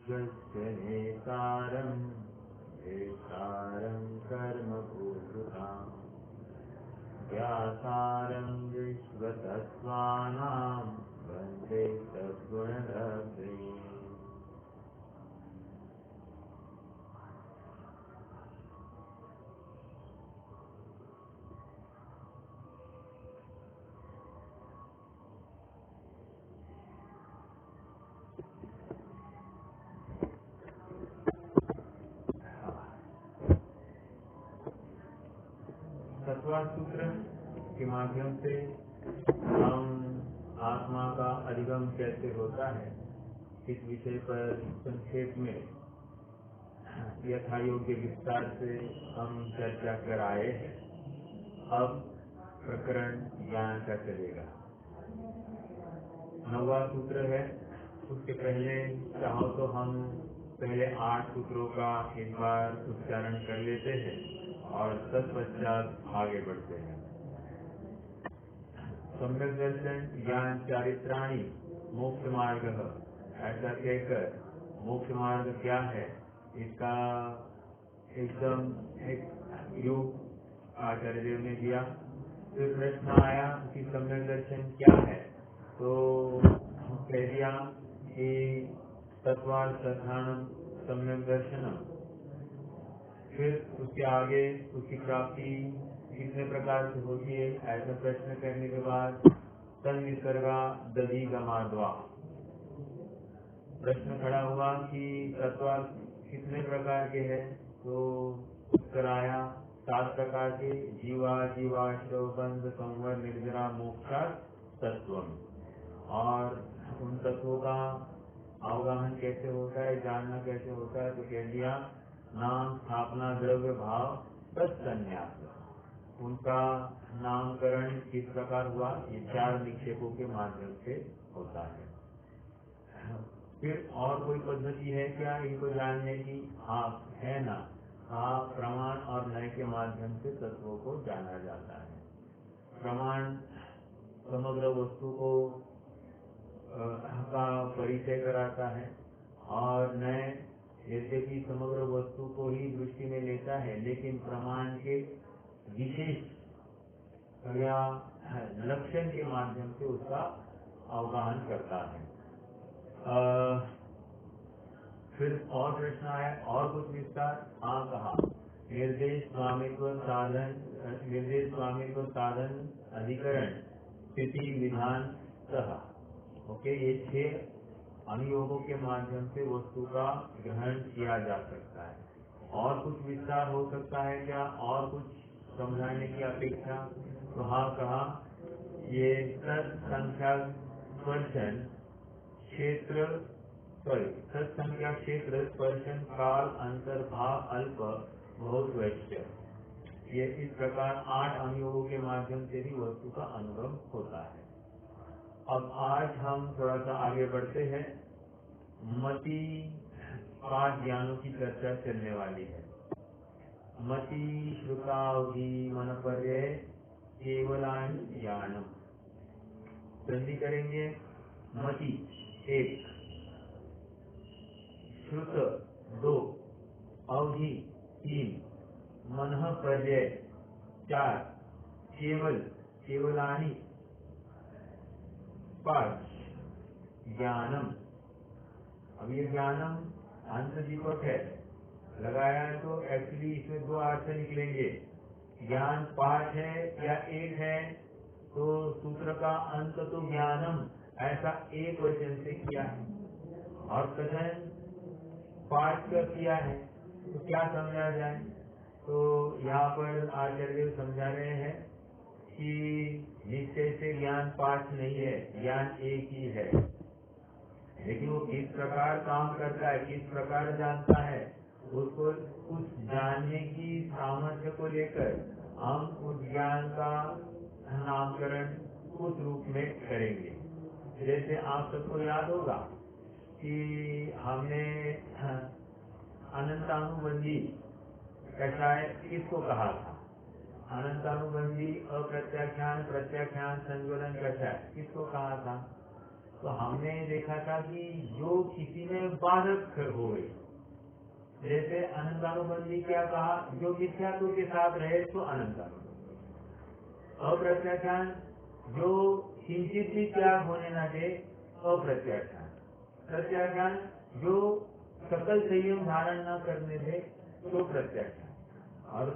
विश्वस्य नेतारं वेत्तारं कर्मभूषुताम् व्यासारं विश्वतत्त्वानां वन्दे सद्गुणलब्धये। सत्वार सूत्र के माध्यम से हम आत्मा का अधिगम कैसे होता है इस विषय पर संक्षेप में यथा योग्य विस्तार से हम चर्चा कर आए हैं। अब प्रकरण ज्ञान का चलेगा। 9वां सूत्र है। उसके पहले चाहो तो हम पहले 8 सूत्रों का एक बार उच्चारण कर लेते हैं और तत्पश्चात आगे बढ़ते हैं। सम्यक दर्शन ज्ञान चारित्राणि मोक्ष मार्ग, ऐसा कहकर मोक्ष मार्ग क्या है इसका एकदम एक योग आचार्य देव ने दिया। फिर प्रश्न आया कि सम्यक दर्शन क्या है, तो कह दिया कि तत्वार्थ प्रधानम सम्यक दर्शनम। फिर उसके आगे उसकी प्राप्ति कितने प्रकार से होती है ऐसा प्रश्न करने के बाद तन विसर्गा दधि गमाद्वा प्रश्न खड़ा हुआ कि तत्वार्थ कितने प्रकार के हैं, तो उत्तर आया 7 प्रकार के। जीवा जीवाश्रव बंध संवर निर्जरा मोक्षा तत्वम। और उन तत्वों का अवगाहन कैसे होता है, जानना कैसे होता है, तो कह दिया नाम स्थापना द्रव्य भाव तत्सन्यास। उनका नामकरण किस प्रकार हुआ, ये 4 निक्षेपों के माध्यम से होता है। फिर और कोई पद्धति है क्या इनको जानने की? हाँ है ना। हाँ, प्रमाण और न्याय के माध्यम से तत्वों को जाना जाता है। प्रमाण समग्र वस्तु को का परिचय कराता है और न्याय यद्यपि समग्र वस्तु को ही दृष्टि में लेता है, लेकिन प्रमाण के विशेष या लक्षण के माध्यम से उसका अवगाहन करता है। फिर और प्रश्न आया और कुछ विस्तार। हाँ कहा निर्देश स्वामित्व साधन अधिकरण स्थिति विधान सह। ओके, ये 6 अनुयोगों के माध्यम से वस्तु का ग्रहण किया जा सकता है। और कुछ विस्तार हो सकता है क्या, और कुछ समझाने की अपेक्षा? तो हाँ कहा ये सत्संख्या स्पर्शन क्षेत्र सत्संख्या क्षेत्र स्पर्शन काल अंतर्भाव अल्प बहुत वैश्य, ये इस प्रकार 8 अनुयोगों के माध्यम से भी वस्तु का अनुभव होता है। अब आज हम थोड़ा सा आगे बढ़ते हैं। मति 5 ज्ञानों की चर्चा चलने वाली है। मति श्रुतावधि मनपर्य केवलान ज्ञानम। संधि करेंगे। मति 1, श्रुत 2, अवधि 3, मनः पर्यय 4, केवलानि 5, ज्ञानम। अब ये ज्ञानम अंत दीपक है, लगाया है तो एक्चुअली इसमें 2 अर्थ निकलेंगे। ज्ञान 5 है या 1 है, तो सूत्र का अंत तो ज्ञानम ऐसा एक वचन से किया है और कथन 5 का किया है, तो क्या समझा जाए? तो यहाँ पर आचार्य समझा रहे हैं कि निश्चय से ज्ञान 5 नहीं है, ज्ञान 1 ही है, लेकिन वो किस प्रकार काम करता है, किस प्रकार जानता है, उसको उस जानने की सामर्थ्य को लेकर हम उस ज्ञान का नामकरण उस रूप में करेंगे। जैसे आप सबको याद होगा कि हमने अनंतानुबंधी कषाय किसको कहा था? अनंतानुबंधी अप्रत्याख्यान प्रत्याख्यान संज्वलन कषाय किसको कहा था? तो हमने देखा था कि जो किसी में बाधक हो गई, जैसे अनंतानुबंधी क्या कहा, जो मिथ्यात्व के साथ रहे तो अनंतानुबंधी। अप्रत्याख्यान जो किंचित भी त्याग होने न दे, अप्रत्याख्यान। प्रत्याख्यान जो सकल संयम धारण न करने दे, तो प्रत्याख्यान। और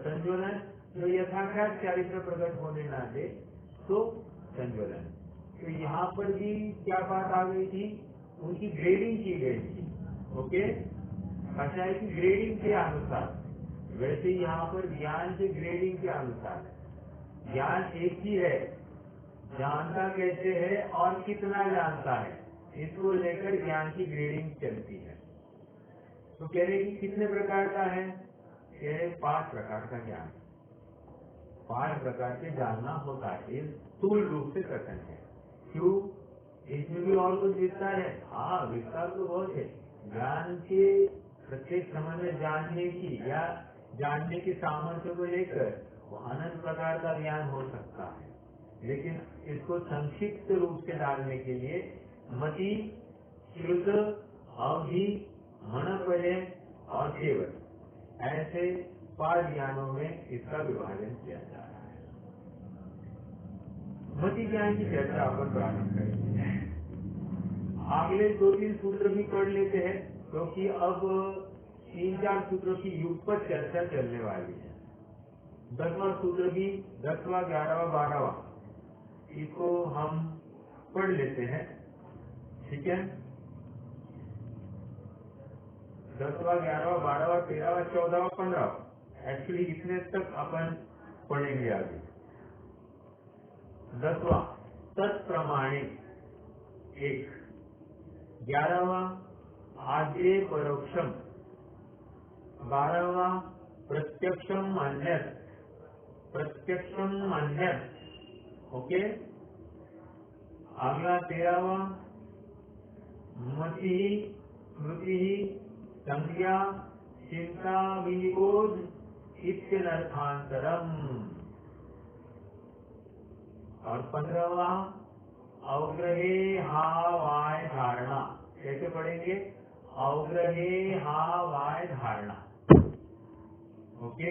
संजोलन जो यथाख्यात चारित्र प्रकट होने न दे, तो संजोलन। तो यहाँ पर भी क्या बात आ गई थी, उनकी ग्रेडिंग की गई थी। ओके, अच्छा है कि ग्रेडिंग के अनुसार, वैसे यहाँ पर ज्ञान के ग्रेडिंग के अनुसार, ज्ञान एक ही है, जानता कैसे है और कितना जानता है, इसको लेकर ज्ञान की ग्रेडिंग चलती है। तो कह रहे कि कितने प्रकार का है, कह रहे 5 प्रकार का ज्ञान, 5 प्रकार के जानना होता है। ये स्थूल रूप से कथन है। क्यों, इसमें भी और कुछ विस्तार है? हाँ, विस्तार तो बहुत है। ज्ञान के प्रत्येक समय में जानने की या जानने के सामर्थ्य को लेकर वो अनंत प्रकार का ज्ञान हो सकता है, लेकिन इसको संक्षिप्त रूप से डालने के लिए मति, श्रुत, अवधि, मनोपलय और केवल, ऐसे 5 ज्ञानों में इसका विभाजन किया जा रहा है। मति ज्ञान की चर्चा अपन प्रारंभ करेंगे। अगले 2-3 सूत्र भी पढ़ लेते हैं, क्योंकि अब 3-4 सूत्रों की युगपत चर्चा चलने वाली है। 10वां सूत्र भी, 10वां, 11वां, 12वां, इसको हम पढ़ लेते हैं। ठीक है, 10वां, 11वां, 12वां, 13वां, 14वां, 15वां, एक्चुअली इतने तक अपन पढ़ेंगे आगे। 10वां तत्प्रमाणिक 1, 11वां आद्य परोक्षम, 12वां प्रत्यक्षम अन्यत, प्रत्यक्षम अन्यत। ओके, अगला 13वां मति, स्मृति, संज्ञा, चिंता, विनिबोध इत्यनर्थांतरम। और 15वां अवग्रहे हावाय धारणा। कैसे पढ़ेंगे? अवग्रहे हावाय धारणा। ओके,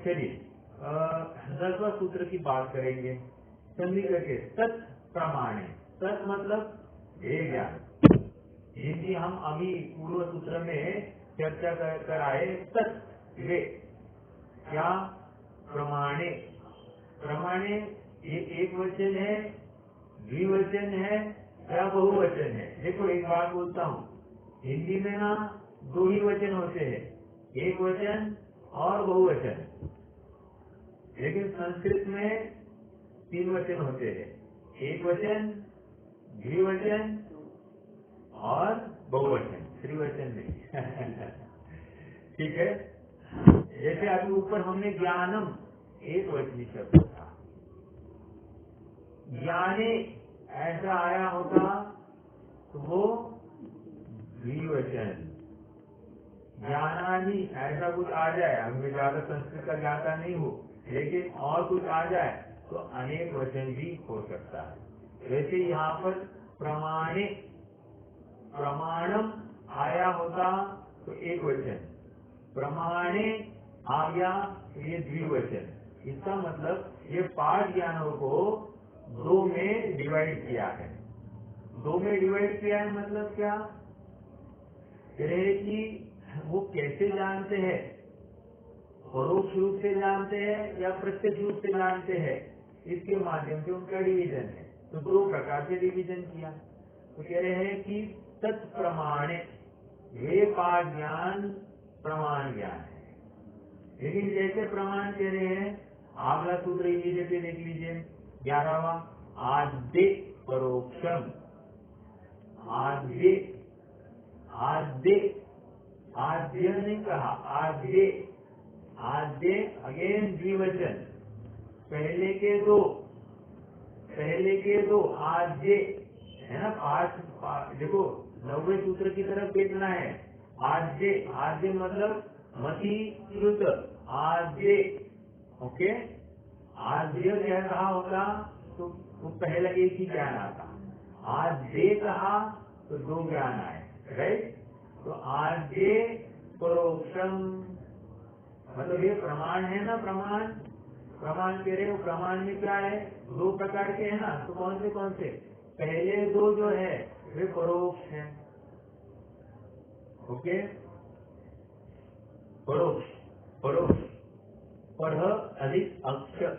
चलिए 10वां सूत्र की बात करेंगे। सभी करके तत्प्रमाणे, तत् मतलब ये ज्ञान, जिनकी हम अभी पूर्व सूत्र में चर्चा कर आए। तत् वे क्या? प्रमाणे। प्रमाणे ये एक वचन है, द्विवचन है या बहुवचन है? देखो एक बात बोलता हूँ, हिंदी में ना 2 ही वचन होते हैं, एक वचन और बहुवचन, लेकिन संस्कृत में 3 वचन होते हैं, एक वचन, द्विवचन और बहुवचन, त्रिवचन नहीं। ठीक है, जैसे अभी ऊपर हमने ज्ञानम एक वचनी शब्द था, ज्ञाने ऐसा आया होता तो वो द्विवचन, ज्ञानानि ऐसा कुछ आ जाए, हमें ज्यादा संस्कृत का ज्ञाता नहीं हो, लेकिन और कुछ आ जाए तो अनेक वचन भी हो सकता है। वैसे यहाँ पर प्रमाणे, प्रमाणम आया होता तो एक वचन, प्रमाणे आ गया तो ये द्विवचन। इसका मतलब ये 5 ज्ञानों को 2 में डिवाइड किया है। 2 में डिवाइड किया है मतलब क्या? कि वो कैसे जानते हैं, परोक्ष रूप से जानते हैं या प्रत्यक्ष रूप से जानते हैं, इसके माध्यम से उनका डिवीजन है। तो 2 प्रकार से डिवीजन किया। तो कह रहे हैं कि तत्प्रमाणे वे 5 ज्ञान प्रमाण ज्ञान है। लेकिन जैसे प्रमाण कह रहे हैं, अगला सूत्र इमीडिएटली देख लीजिए, 11वां आद्य परोक्षम। आद्य, आद्य, आद्य नहीं कहा, आद्य, आद्य अगेन द्विवचन, पहले के 2, पहले के 2 आद्य है ना। 5 देखो 9वें सूत्र की तरफ देखना है। आद्य, आद्य मतलब मति, श्रुत, आद्य। ओके, आद्य कह रहा होगा तो वो पहला एक ही ज्ञान आता, आद्य कहा तो दो ज्ञान आए, राइट। तो आद्य परोक्षम, मतलब ये प्रमाण है ना, प्रमाण कह रहे हो। प्रमाण में क्या है, दो प्रकार के हैं ना, तो कौन से पहले दो जो है वे परोक्ष हैं। ओके, परोक्ष पर अधिक अक्षर,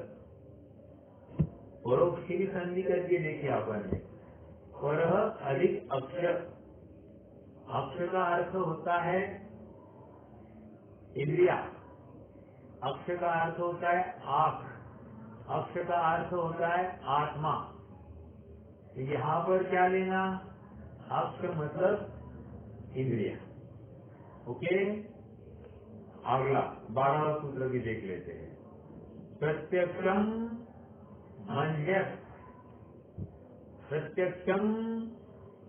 परोक्ष की भी संधि करके देखिए अपन ने, पर अधिक अक्षर। अक्षर का अर्थ होता है इंद्रिया, अक्षर का अर्थ होता है आंख, अक्षर का अर्थ होता है आत्मा। यहाँ पर क्या लेना, अक्षर मतलब इंद्रिया। ओके, अगला 12वां सूत्र भी देख लेते हैं। प्रत्यक्षम मन्यत्, प्रत्यक्षम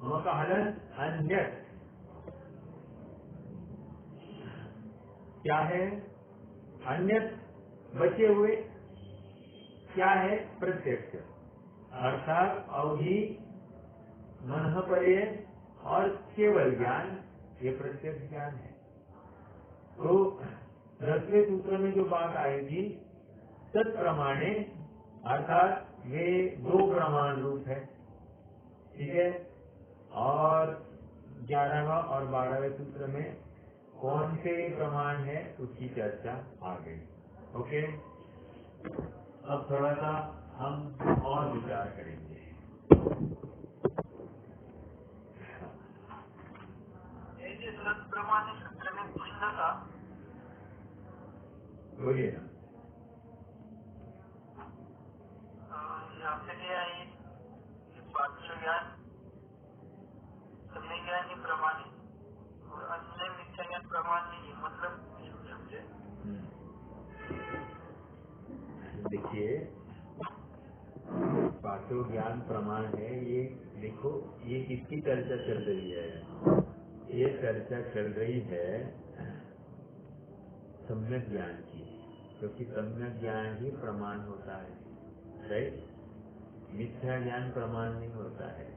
मकहलन अन्यत्, क्या है अन्यत्, बचे हुए। क्या है प्रत्यक्ष, अर्थात अवधि, मन परे और केवल ज्ञान, ये प्रत्यक्ष ज्ञान है। तो 10वें सूत्र में जो बात आई थी, तत्प्रमाणे, अर्थात वे दो प्रमाण रूप है, ठीक है। और 11वां और 12वें सूत्र में कौन से प्रमाण है उसकी चर्चा आ गई। ओके, अब थोड़ा सा हम और विचार करेंगे। प्रमाण सूत्र में पूछना था, बोलिए ना। आपसे क्या है पांचों ज्ञान, समय ज्ञान ही प्रमाण है और अन्य मिथ्या ज्ञान प्रमाण नहीं है, मतलब समझे। देखिए, पांचों ज्ञान प्रमाण है, ये देखो ये किसकी चर्चा चल रही है, ये चर्चा चल रही है सम्यक ज्ञान की, क्योंकि सम्यक ज्ञान ही प्रमाण होता है, राइट। मिथ्या ज्ञान प्रमाण नहीं होता है,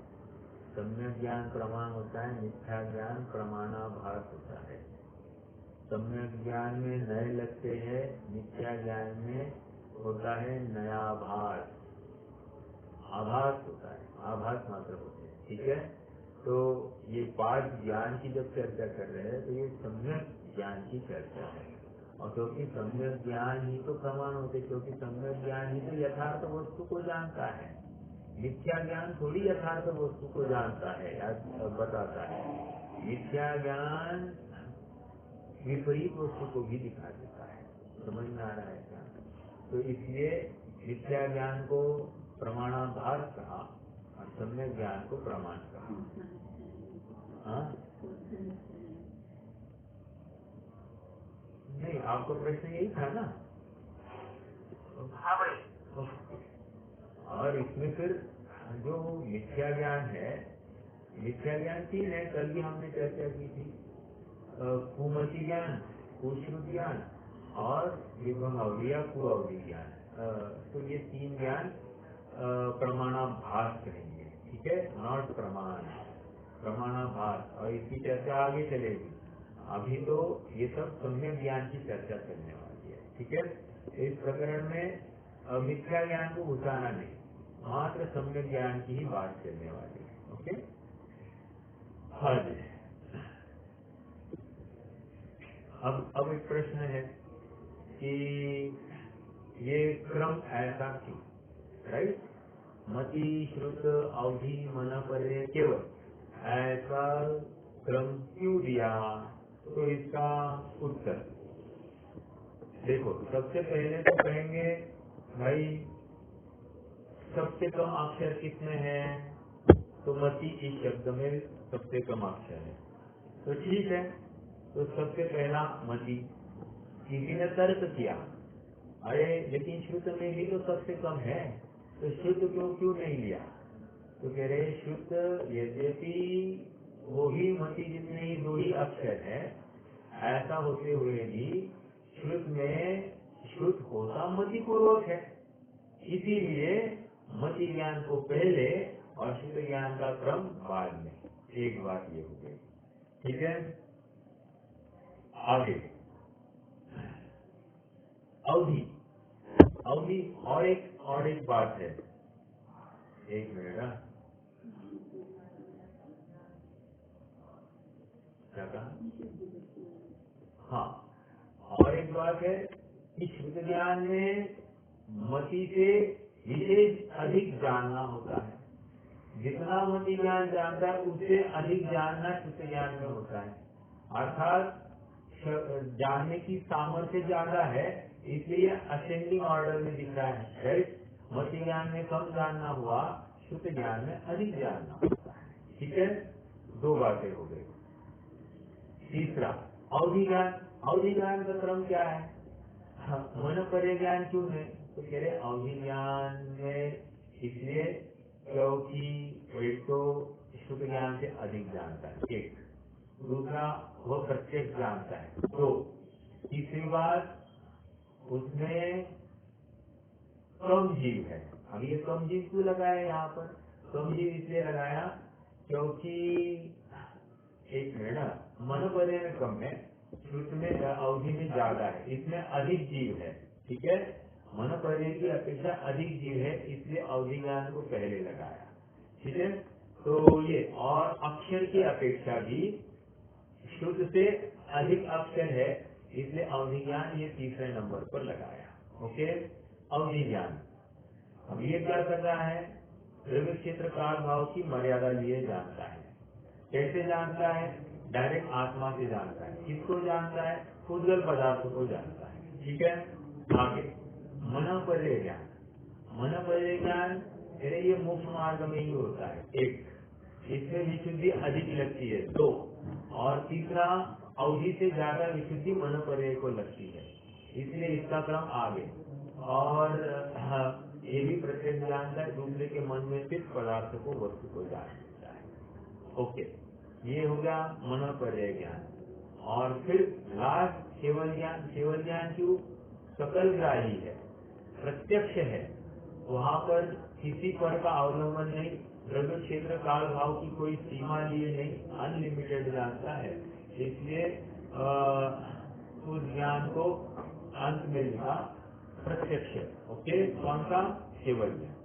सम्यक ज्ञान प्रमाण होता है, मिथ्या ज्ञान प्रमाणाभास होता है। सम्यक ज्ञान में नए लगते हैं, मिथ्या ज्ञान में होता है नयाभास, आभास होता है, आभास मात्र होते हैं, ठीक है। तो ये 5 ज्ञान की जब चर्चा कर रहे हैं तो ये सम्यक ज्ञान की चर्चा है। और क्योंकि सम्यक ज्ञान ही तो प्रमाण होते, क्योंकि सम्यक ज्ञान ही तो यथार्थ वस्तु को जानता है, मिथ्या ज्ञान थोड़ी यथार्थ वस्तु को जानता है या बताता है। मिथ्या ज्ञान विपरीत वस्तु को भी दिखा देता है, समझ में आ रहा है क्या। तो इसलिए मिथ्या ज्ञान को प्रमाणाभास कहा और सम्यक ज्ञान को प्रमाण कहा। हाँ, नहीं, आपका प्रश्न यही था ना। हाँ भाई, और इसमें फिर जो मिथ्या ज्ञान है, मिथ्या ज्ञान 3 है, कल भी हमने चर्चा की थी। कुमति ज्ञान, कुश्रुत ज्ञान और विभंग अवधि या कुअवधि ज्ञान। तो ये 3 ज्ञान प्रमाणाभास कहेंगे, ठीक है, नॉट प्रमाण, प्रमाणाभास। और इसकी चर्चा आगे चलेगी, अभी तो ये सब सम्यक ज्ञान की चर्चा चलने वाली है, ठीक है। इस प्रकरण में मिथ्या ज्ञान को घुसाना नहीं, मात्र सम्यक ज्ञान की ही बात चलने वाली है। ओके, हाँ जी। अब एक प्रश्न है कि ये क्रम ऐसा क्यों, राइट। मति, श्रुत, अवधि, मन परे, केवल, ऐसा क्रम क्यों दिया। तो इसका उत्तर देखो, सबसे पहले तो कहेंगे भाई सबसे कम अक्षर किसमें है, तो मति इस शब्द में सबसे कम अक्षर है, तो ठीक है। तो सबसे पहला मति, किसी ने तर्क किया, अरे लेकिन शुद्ध में भी तो सबसे कम है, तो शुद्ध क्यों नहीं लिया। तो कह रहे शुद्ध यद्यपि वो ही मति जितने ही 2 ही अक्षर है, ऐसा होते हुए भी शुद्ध में शुद्ध होता मति पूर्वक है, इसीलिए मति ज्ञान को पहले और शुद्ध ज्ञान का क्रम बाद में। एक बात ये हो गई, ठीक है। आगे अवधि, अवधि और एक बात है, एक मिनट। क्या कहा? हाँ, और एक बात है कि शुद्ध ज्ञान में मति से विशेष अधिक जानना होता है। जितना मति ज्ञान जानता है उससे अधिक जानना शुद्ध ज्ञान में होता है। अर्थात जानने की सामर्थ्य ज्यादा है, इसलिए असेंडिंग ऑर्डर में दिख रहा है, राइट। मति ज्ञान में कम जानना हुआ, शुद्ध ज्ञान में अधिक जानना होता है, ठीक है। दो बातें हो गई। तीसरा अवधि ज्ञान, अवधि ज्ञान का क्रम क्या है? मन पर्य ज्ञान क्यों है? तो कह रहे अवधि ज्ञान में इसलिए क्योंकि एक तो शुद्ध ज्ञान से अधिक जानता है, एक। दूसरा वह प्रत्यक्ष जानता है, दो। तीसरी बात उसमें कम जीव है। अब ये कम जीव क्यों लगाया यहाँ पर? कम जीव इसलिए लगाया क्योंकि एक मिनट, मन पर्य में कम है, श्रुत में अवधि में ज्यादा है, इसमें अधिक जीव है, ठीक है। मन पर्य की अपेक्षा अधिक जीव है, इसलिए अवधि ज्ञान को पहले लगाया, ठीक है। तो ये और अक्षर की अपेक्षा भी शुद्ध से अधिक अक्षर है, इसलिए अवधि ज्ञान ये तीसरे नंबर पर लगाया, ओके। अवधि ज्ञान अब ये क्या कर रहा है? द्रव्य क्षेत्र काल भाव की मर्यादा लिए जानता है। कैसे जानता है? डायरेक्ट आत्मा से जानता है। किसको जानता है? उज्ज्वल पदार्थ को जानता है, ठीक है। आगे मनोपर्य ज्ञान, मनोपर्य ज्ञान ये मोक्ष मार्ग में ही होता है, एक। इसमें विशुद्धि अधिक लगती है, दो। और तीसरा अवधि से ज्यादा विशुद्धि मनोपर्य को लगती है, इसलिए इसका क्रम आगे। और ये भी प्रत्यक्ष जानता है, दूसरे के मन में स्थित पदार्थ को, वस्तु को जान लेता है, ओके। ये हो गया मनोपर्य ज्ञान। और फिर लास्ट केवल ज्ञान। केवल ज्ञान क्यों? सकलग्राही है, प्रत्यक्ष है, वहाँ पर किसी पर का अवलंबन नहीं, द्रव्य क्षेत्र काल भाव की कोई सीमा लिए नहीं, अनलिमिटेड जानता है, इसलिए उस ज्ञान को अंत में लिखा प्रत्यक्ष, ओके। कौन सा? केवल ज्ञान,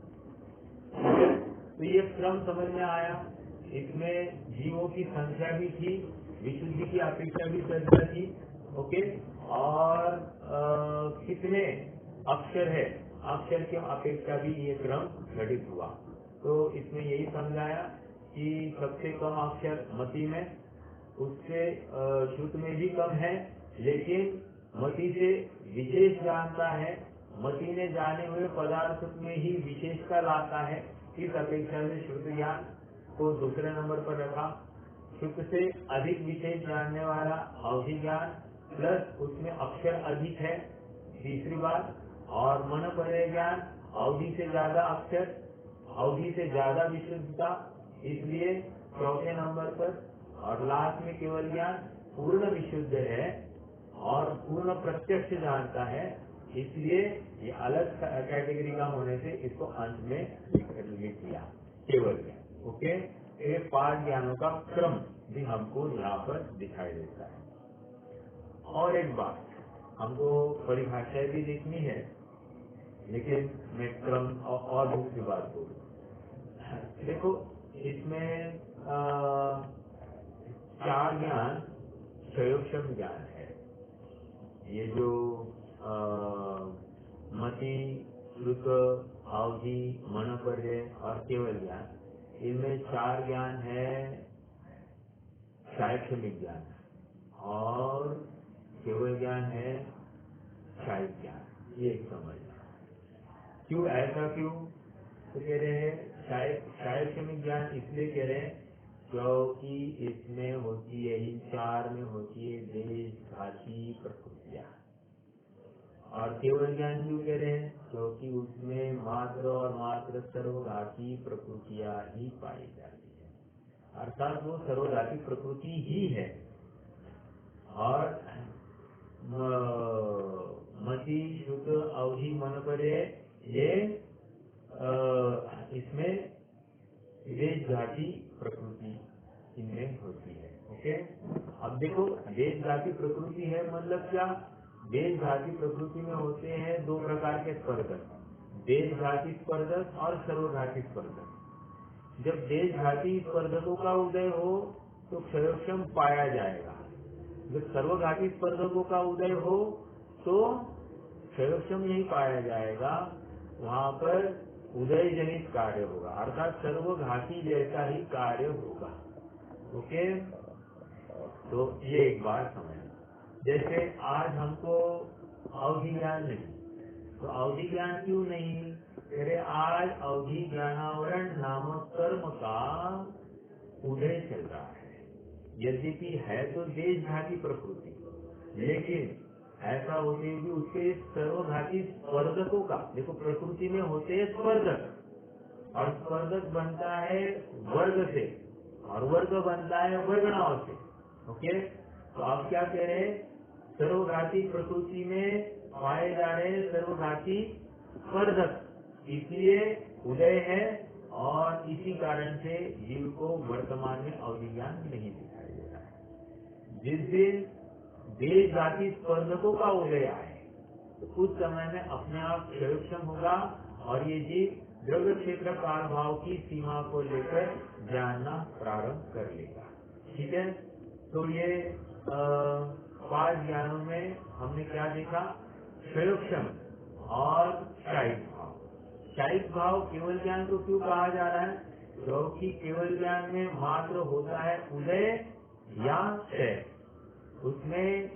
ठीक है। तो ये क्रम समझ में आया। इसमें जीवों की संख्या भी थी, विशुद्धि की अपेक्षा भी ज्यादा थी, ओके। और कितने अक्षर है, अक्षर की अपेक्षा भी ये क्रम घटित हुआ। तो इसमें यही समझाया कि सबसे कम अक्षर मति में, उससे शुद्ध में भी कम है, लेकिन मति से विशेष जानता है, मति ने जाने हुए पदार्थ में ही विशेषता लाता है। इस अपेक्षा से शुद्ध ज्ञान को दूसरे नंबर पर रखा। शुद्ध से अधिक विशेष जानने वाला अवधि ज्ञान, प्लस उसमें अक्षर अधिक है, तीसरी बात। और मनोपर्य ज्ञान, अवधि से ज्यादा अक्षर, अवधि से ज्यादा विशुद्धता, इसलिए चौथे नंबर पर। और लास्ट में केवल ज्ञान पूर्ण विशुद्ध है और पूर्ण प्रत्यक्ष जानता है, इसलिए ये अलग कैटेगरी का होने से इसको अंत में लिख दिया, केवल ज्ञान, ओके। ये 5 ज्ञानों का क्रम भी हमको यहाँ पर दिखाई देता है। और एक बात, हमको परिभाषाएं भी देखनी है, लेकिन मैं क्रम और दूसरी बात बोलूं। देखो, इसमें 4 ज्ञान क्षयोक्षम ज्ञान है। ये जो मति, श्रुत, अवधि, मनोपर्य और केवल ज्ञान, इनमें 4 ज्ञान है क्षयक्षमिक ज्ञान, और केवल ज्ञान है क्षय ज्ञान। ये समझना क्यों, ऐसा क्यों? तो कह रहे हैं क्षयक्षमिक ज्ञान इसलिए कह रहे हैं क्योंकि इसमें होती है, इन 4 में होती है देश, घाती, प्रकृतियां। और केवल ज्ञान क्यों कह रहे हैं? क्योंकि उसमें मात्र और मात्र सर्वघाती प्रकृतियां ही पाई जाती है, अर्थात वो सर्वघाती प्रकृति ही है। और मति, शुद्ध, अवधि, मनोपर्य, ये इसमें अब देखो देश घाती प्रकृति है मतलब क्या, देश घाती प्रकृति में होते हैं दो प्रकार के स्पर्धक, देश घाती स्पर्धक और सर्वघाती स्पर्धक। जब देश घाती स्पर्धकों का उदय हो तो क्षयोक्षम पाया जाएगा, जब सर्वघाती स्पर्धकों का उदय हो तो क्षयोक्षम नहीं पाया जाएगा, वहाँ पर उदय जनित कार्य होगा, अर्थात सर्वघाती जैसा ही कार्य होगा। ओके, तो ये एक बात समझ। जैसे आज हमको अवधि ज्ञान नहीं, तो अवधि ज्ञान क्यों नहीं, अरे आज अवधि ज्ञानावरण नामक कर्म का उदय चल रहा है, यद्यपि है तो देश घाती प्रकृति, लेकिन ऐसा होते भी उसके सर्वघाती स्पर्धकों का, देखो प्रकृति में होते हैं स्पर्धक, और स्पर्धक बनता है वर्ग से और वर्ग बनता है वर्गणाओं से। ओके, तो आप क्या कह रहे हैं, सर्वघाती प्रकृति में पाए जा रहे सर्वघाती स्पर्धक, इसलिए उदय है, और इसी कारण से जीव को वर्तमान में अवधि ज्ञान नहीं दिखाई दे रहा है। जिस दिन देश घाती स्पर्धकों का उदय आए तो उस समय में अपने आप क्षयोक्षम होगा, और ये जीव द्रव्य क्षेत्र काल भाव की सीमा को लेकर जानना प्रारंभ कर लेगा। ठीक है, तो ये 5 ज्ञानों में हमने क्या देखा, क्षयोक्षम और क्षयिक भाव। क्षयिक भाव केवल ज्ञान को क्यों कहा जा रहा है, क्योंकि केवल ज्ञान में मात्र होता है उदय या क्षय, उसमें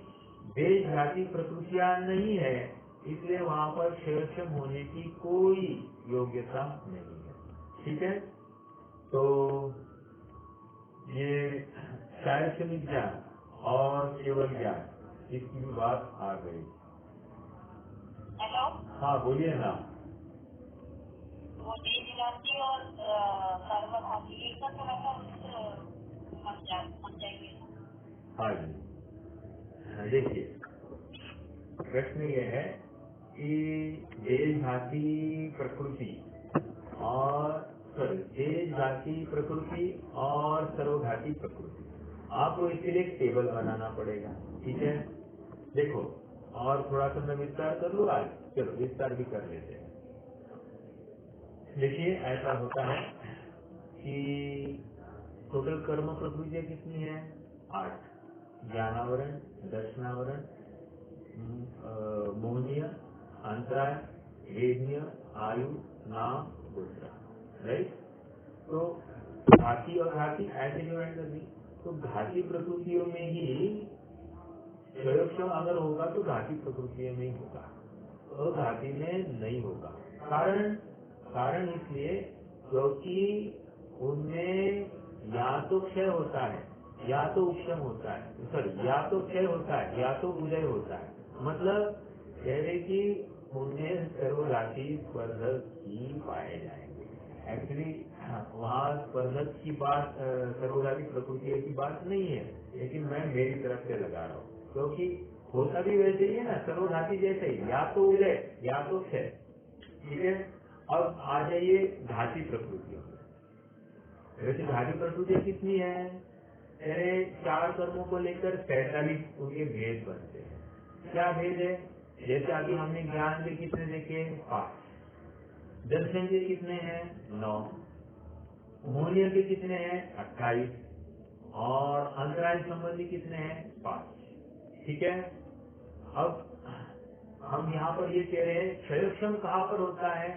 देश घाती प्रकृतियां नहीं है, इसलिए वहाँ पर क्षयोक्षम होने की कोई योग्यता नहीं है। ठीक है, तो ये क्षयोक्षमिक ज्ञान और केवल ज्ञान, इसकी भी बात आ गई। हेलो, हाँ बोलिए ना। वो देश घाती और सर्वघाती एक साथ थोड़ा सा समझाएंगे। हाँ जी, देखिए प्रश्न ये है कि देश घाती प्रकृति और देश घाती प्रकृति और सर्वघाती प्रकृति, आपको इसके लिए एक टेबल बनाना पड़ेगा। ठीक है, देखो और थोड़ा सा मैं विस्तार कर लूँ आज, चलो विस्तार भी कर लेते हैं। देखिए ऐसा होता है कि टोटल कर्म प्रकृतियाँ कितनी है, 8, ज्ञानावरण, दर्शनावरण, मोहनीय, अंतराय, वेदनीय, आयु, नाम, दूसरा, राइट। तो घाती और घाती ऐसे डिवाइड कर दी, तो घाती प्रकृतियों में ही क्षयोक्षम अगर होगा तो घाती प्रकृतियों में ही होगा, अघाती में नहीं होगा। कारण इसलिए क्योंकि उनमें या तो क्षय होता है या तो उपशम होता है, सॉरी या तो क्षय होता है या तो उदय होता है, मतलब कह रहे कि उनमें सर्वघाती स्पर्धक ही पाए जाएंगे। एक्चुअली वहाँ स्पर्धक की बात, सर्वघाती प्रकृति की बात नहीं है, लेकिन मैं मेरी तरफ से लगा रहा हूँ, क्योंकि होता भी वैसे ही है ना, सर्वघाती जैसे ही, या तो उदय या तो क्षय। ठीक है, अब आ जाइए घाती प्रकृतियों में। वैसे घाती प्रकृतियाँ कितनी है, अरे 4 कर्मों को लेकर 47 उनके भेद बनते हैं। क्या भेद है, जैसे अभी हमने ज्ञान के कितने देखे, 5, दर्शन के कितने हैं, 9, मोहनीय के कितने हैं, 28, और अंतराय संबंधी कितने हैं, 5। ठीक है, अब हम यहाँ पर ये कह रहे हैं क्षयोक्षम कहाँ पर होता है,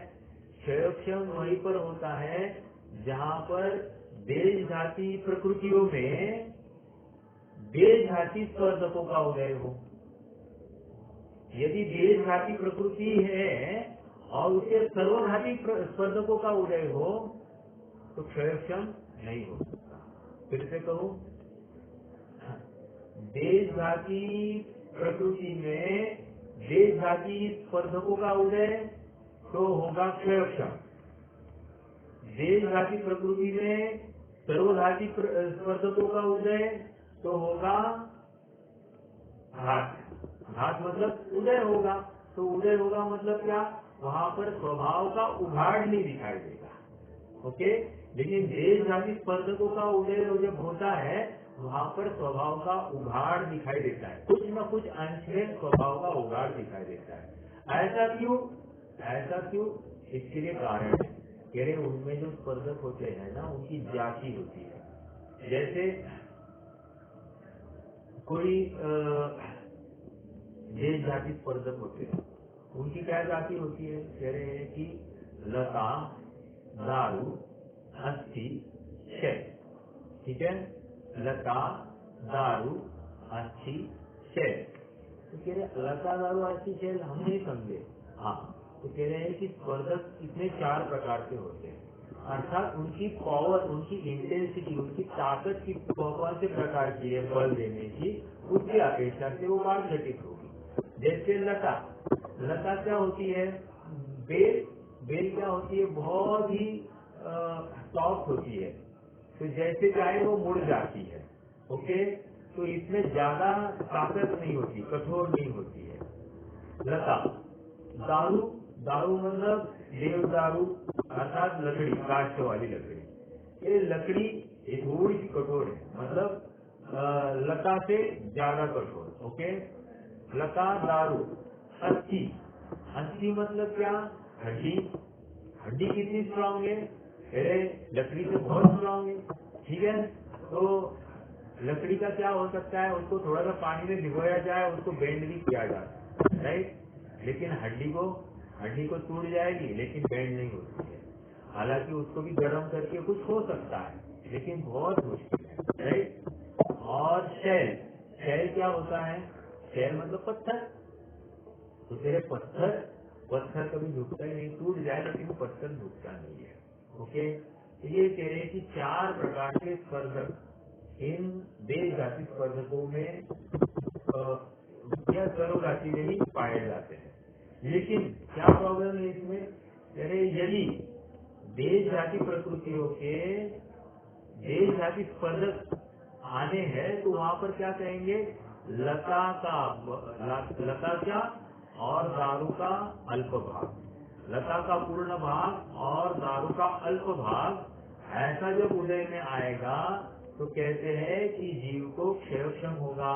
क्षयोक्षम वहीं पर होता है जहाँ पर देश घाती प्रकृतियों में देश घाती स्पर्धकों का उदय हो। यदि देश घाती प्रकृति है और उसके सर्वघाती स्पर्धकों का उदय हो तो क्षयोक्षम नहीं हो सकता। फिर से कहूं, देश घाती प्रकृति में देश घाती स्पर्धकों का उदय तो होगा क्षयोक्षम, देश घाती प्रकृति में सर्वघाती स्पर्धकों का उदय तो होगा घात। घात मतलब उदय होगा, तो उदय होगा मतलब क्या, वहाँ पर स्वभाव का उभाड़ नहीं दिखाई देगा। ओके, लेकिन देश घाती स्पर्धकों का उदय जब होता है वहाँ पर स्वभाव का उघाड़ दिखाई देता है, कुछ न कुछ अंश में स्वभाव का उघाड़ दिखाई देता है। ऐसा क्यों? इसके लिए कारण है, कह रहे उनमें जो स्पर्धक होते हैं ना, उनकी जाति होती है। जैसे कोई देश जाति स्पर्धक होते हैं, उनकी क्या जाति होती है? कह रहे हैं कि लता, दारू, अस्थि, शय। ठीक है, लता, दारू, अस्थि, शय। तो कह रहे लता, दारू, अस्थि, शय हम नहीं समझे। हाँ, तो कह रहे हैं कि स्पर्धक इसमें 4 प्रकार के होते हैं, अर्थात उनकी पावर, उनकी इंटेंसिटी, उनकी ताकत की कौन से प्रकार की है बल देने की, उसकी अपेक्षा से वो बात घटित होगी। जैसे लता क्या होती है? बेल क्या होती है? बहुत ही सॉफ्ट होती है, तो जैसे चाहे वो मुड़ जाती है। ओके, तो इसमें ज्यादा ताकत नहीं होती, कठोर नहीं होती है लता। दारू मतलब देवदारू, अर्थात लकड़ी, काष्ठ वाली लकड़ी। ये लकड़ी थोड़ी सी कठोर है, मतलब लता से ज्यादा कठोर। ओके, लता, दारू। अस्थि मतलब क्या? हड्डी कितनी स्ट्रांग है? अरे लकड़ी से बहुत स्ट्रांग है। ठीक है, तो लकड़ी का क्या हो सकता है? उसको थोड़ा सा पानी में भिगोया जाए, उसको बेंड भी किया जाए, राइट। लेकिन हड्डी को टूट जाएगी, लेकिन बेंड नहीं होती है। हालांकि उसको भी गर्म करके कुछ हो सकता है, लेकिन बहुत मुश्किल है, राइट। और शैल क्या होता है? शैल मतलब पत्थर। तो तेरे पत्थर कभी झुकता ही नहीं, टूट जाए लेकिन पत्थर झुकता नहीं है। ओके, तो ये कह रहे हैं कि 4 प्रकार के स्पर्धक इन देश जाति स्पर्धकों में या सर्वजाति में ही पाए जाते हैं। लेकिन क्या प्रॉब्लम है इसमें? अरे यदि देश जाति प्रकृतियों के देश जाति स्पर्धक आने हैं, तो वहाँ पर क्या कहेंगे? लता क्या और दारू का अल्प भाग, लता का पूर्ण भाग और दारू का अल्प भाग, ऐसा जब उदय में आएगा तो कहते हैं कि जीव को क्षयक्षम होगा,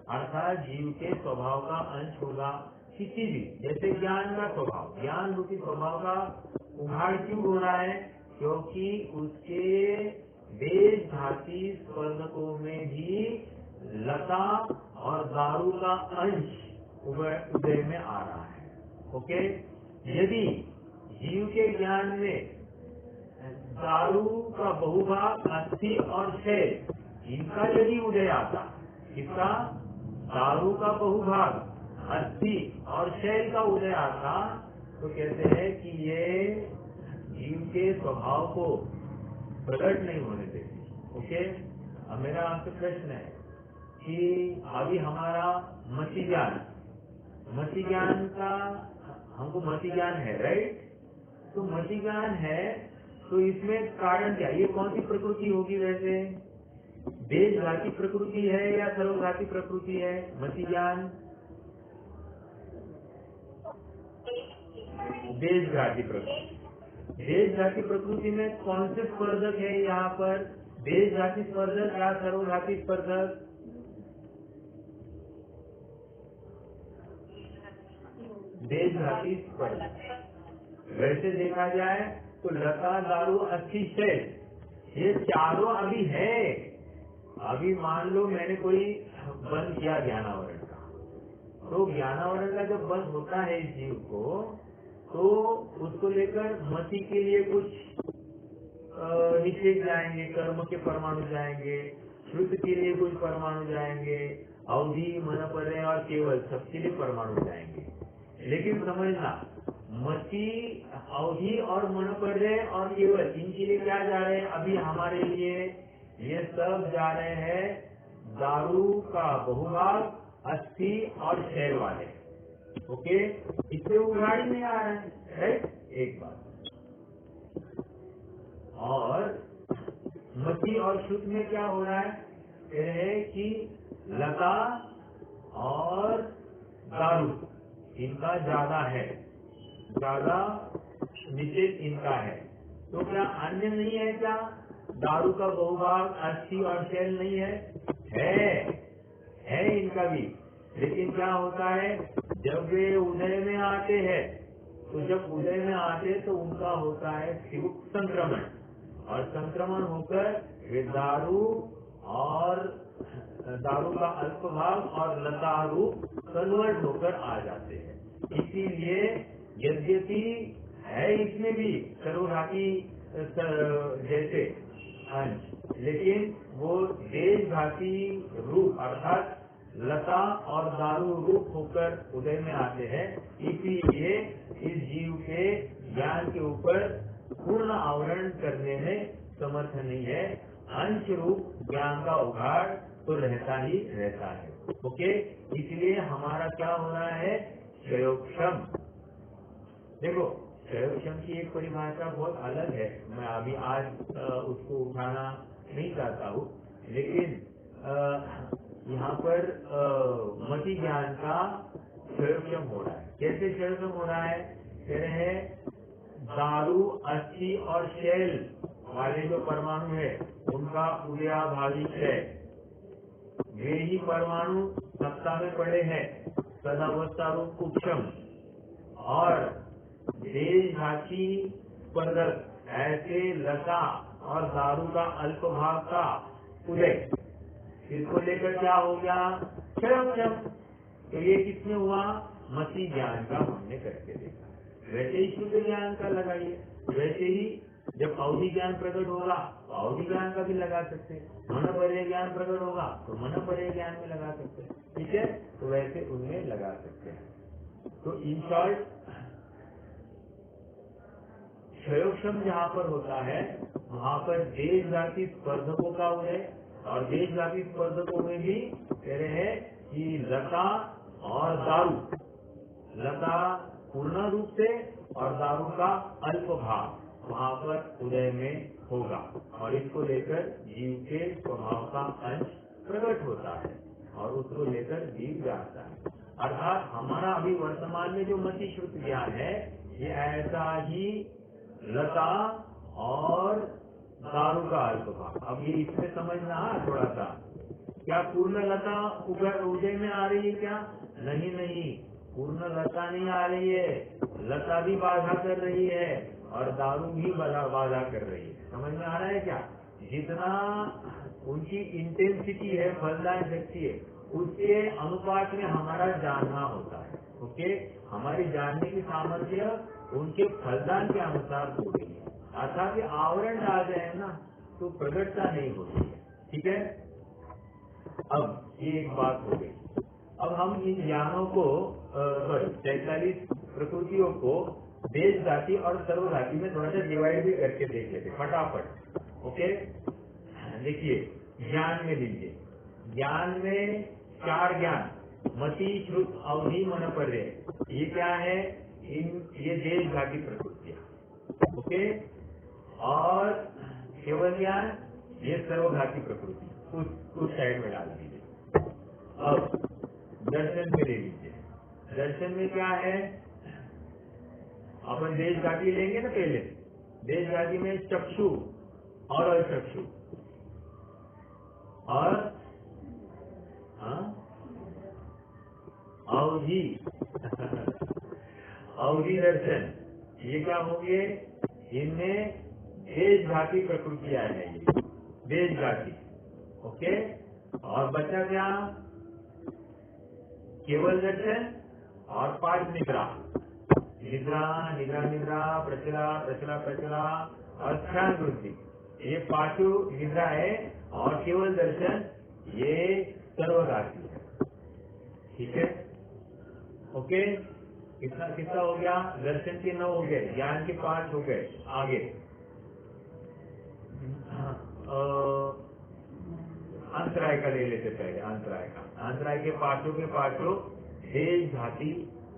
अर्थात जीव के स्वभाव का अंश होगा किसी भी। जैसे ज्ञान का स्वभाव, ज्ञान रूपी स्वभाव का उघाड़ क्यों हो रहा है? क्योंकि उसके देश जाति स्पर्धकों में भी लता और दारू का अंश उदय में आ रहा है। ओके, यदि जीव के ज्ञान में दारू का बहुभाग, अस्थि और क्षय, इनका यदि उदय आता, इसका दारू का बहुभाग, अस्थि और क्षय का उदय आता, तो कहते हैं कि ये जीव के स्वभाव को प्रकट नहीं होने देती। ओके, अब मेरा आपसे प्रश्न है कि अभी हमारा मति ज्ञान का, हमको मति ज्ञान है, राइट। तो मति ज्ञान है, तो इसमें कारण क्या? ये कौन सी प्रकृति होगी वैसे? देश जाति प्रकृति है या सर्वजाति प्रकृति है? मति ज्ञान देश जाति प्रकृति। देश जाति प्रकृति में कौन से स्पर्धक है यहाँ पर? देश जाति स्पर्धक या सर्वजाति स्पर्धक? देश जाति स्पर्धक। वैसे देखा जाए तो लता, दारू, अस्थि, क्षय, ये चारों अभी है। अभी मान लो मैंने कोई बंद किया ज्ञानावरण का, तो ज्ञानावरण का जब बंद होता है इस जीव को, तो उसको लेकर मति के लिए कुछ निषेध जाएंगे, कर्म के परमाणु जाएंगे, श्रुत के लिए कुछ परमाणु जाएंगे, अवधि, मनपर्य और केवल सबके लिए परमाणु जाएंगे। लेकिन समझना, मति, अवधि और मनपर्य और केवल, इनके लिए क्या जा रहे हैं? अभी हमारे लिए ये सब जा रहे हैं दारू का बहुभाग, अस्थि और क्षय वाले। ओके, इससे उघाड़ी में आ रहे हैं, राइट। एक बात और मति और शुद्ध में क्या हो रहा है? कह रहे हैं कि लता और दारू इनका ज्यादा है, ज्यादा निषेध इनका है। तो क्या अन्य नहीं है? क्या दारू का बहुभाग, अस्थि और शैल नहीं है? है इनका भी, लेकिन क्या होता है जब वे उदय में आते हैं, तो जब उदय में आते तो उनका होता है शिवुक संक्रमण, और संक्रमण होकर वे दारू का अल्प भाग और लता रूप कन्वर्ट होकर आ जाते हैं। इसीलिए यद्यपि है इसमें भी सर्वघाती जैसे अंश, लेकिन वो देशघाती रूप अर्थात लता और दारू रूप होकर उदय में आते हैं। इसीलिए इस जीव के ज्ञान के ऊपर पूर्ण आवरण करने में समर्थ नहीं है। अंश रूप ज्ञान का उघाड़ तो रहता ही रहता है। ओके, इसलिए हमारा क्या हो रहा है, क्षयोक्षम। देखो, क्षयोक्षम की एक परिभाषा बहुत अलग है, मैं अभी आज उसको उठाना नहीं चाहता हूँ, लेकिन यहाँ पर मति ज्ञान का क्षयोक्षम हो रहा है। कैसे क्षयोक्षम हो रहा है, कह रहे हैं दारू, अस्थि और शैल वाले जो परमाणु है उनका उदयाभावी है, वे ही परमाणु सत्ता में पड़े हैं सदावस्था रूप कुक्षम, और देशघाती स्पर्धक ऐसे लता और दारू का अल्प भाग का उदय, इसको लेकर क्या हो गया, क्षयोक्षम। तो ये किसने हुआ, मति ज्ञान का हमने करके देखा। वैसे ही शुद्ध ज्ञान का लगाइए, वैसे ही जब अवधि ज्ञान प्रकट होगा तो अवधि ज्ञान का भी लगा सकते हैं, मन पर्य ज्ञान प्रकट होगा तो मन पर्य ज्ञान में लगा सकते हैं, ठीक है, तो वैसे उनमें लगा सकते हैं। तो इन शॉर्ट क्षयोक्षम जहाँ पर होता है वहाँ पर देशव्यापी स्पर्धकों का उदय, और देशव्यापी स्पर्धकों में भी कह रहे हैं कि लता और दारू, लता पूर्ण रूप से और दारू का अल्प भाग वहाँ पर उदय में होगा, और इसको लेकर जीव के स्वभाव का अंश प्रकट होता है और उसको लेकर जीव जानता है। अर्थात हमारा अभी वर्तमान में जो मति श्रुत ज्ञान है ये ऐसा ही लता और दारू का अल्प भाग। अब ये इसमें समझना है थोड़ा सा, क्या पूर्ण लता उदय में आ रही है क्या, नहीं, पूर्ण लता नहीं आ रही है, लता भी बाधा कर रही है और दारू भी बाधा कर रही है। समझ में आ रहा है क्या, जितना उनकी इंटेंसिटी है, फलदायक शक्ति है, उसके अनुपात में हमारा जानना होता है। ओके, हमारी जानने की सामर्थ्य उनके फलदान के अनुसार हो रही है, अर्थात कि आवरण डाल रहे हैं ना तो प्रकटता नहीं होती है, ठीक है। अब ये एक बात हो गई। अब हम इन ज्ञानों को 43 प्रकृतियों को देश जाति और सर्वजाति में थोड़ा सा डिवाइड भी करके देख लेते फटाफट। ओके, देखिए ज्ञान में लीजिए, ज्ञान में 4 ज्ञान, मति श्रुत अवधि मन पर्य, ये क्या है, ये देश जाति प्रकृतियां। ओके, और केवल ज्ञान ये सर्वघाती प्रकृति, उस साइड में डाल दीजिए। अब दर्शन में ले लीजिए, दर्शन में क्या है, अपन देश घाटी लेंगे ना, पहले देश घाटी में चक्षु और अचक्षु और अवधि अवधि दर्शन, ये क्या होंगे, इनमें देश घाटी प्रकृतियां हैं, ये देश घाटी। ओके, और बचा क्या, केवल दर्शन और 5 निद्रा, निद्रा निद्रा निद्रा, प्रचला प्रचला प्रचला और ध्यान वृद्धि, ये 5 निद्रा है, और केवल दर्शन ये सर्वघाती है, ठीक है। ओके, कितना हो गया, दर्शन के 9 हो गए, ज्ञान के 5 हो गए। आगे अंतराय का ले लेते पहले, अंतराय के पाठों देश घाती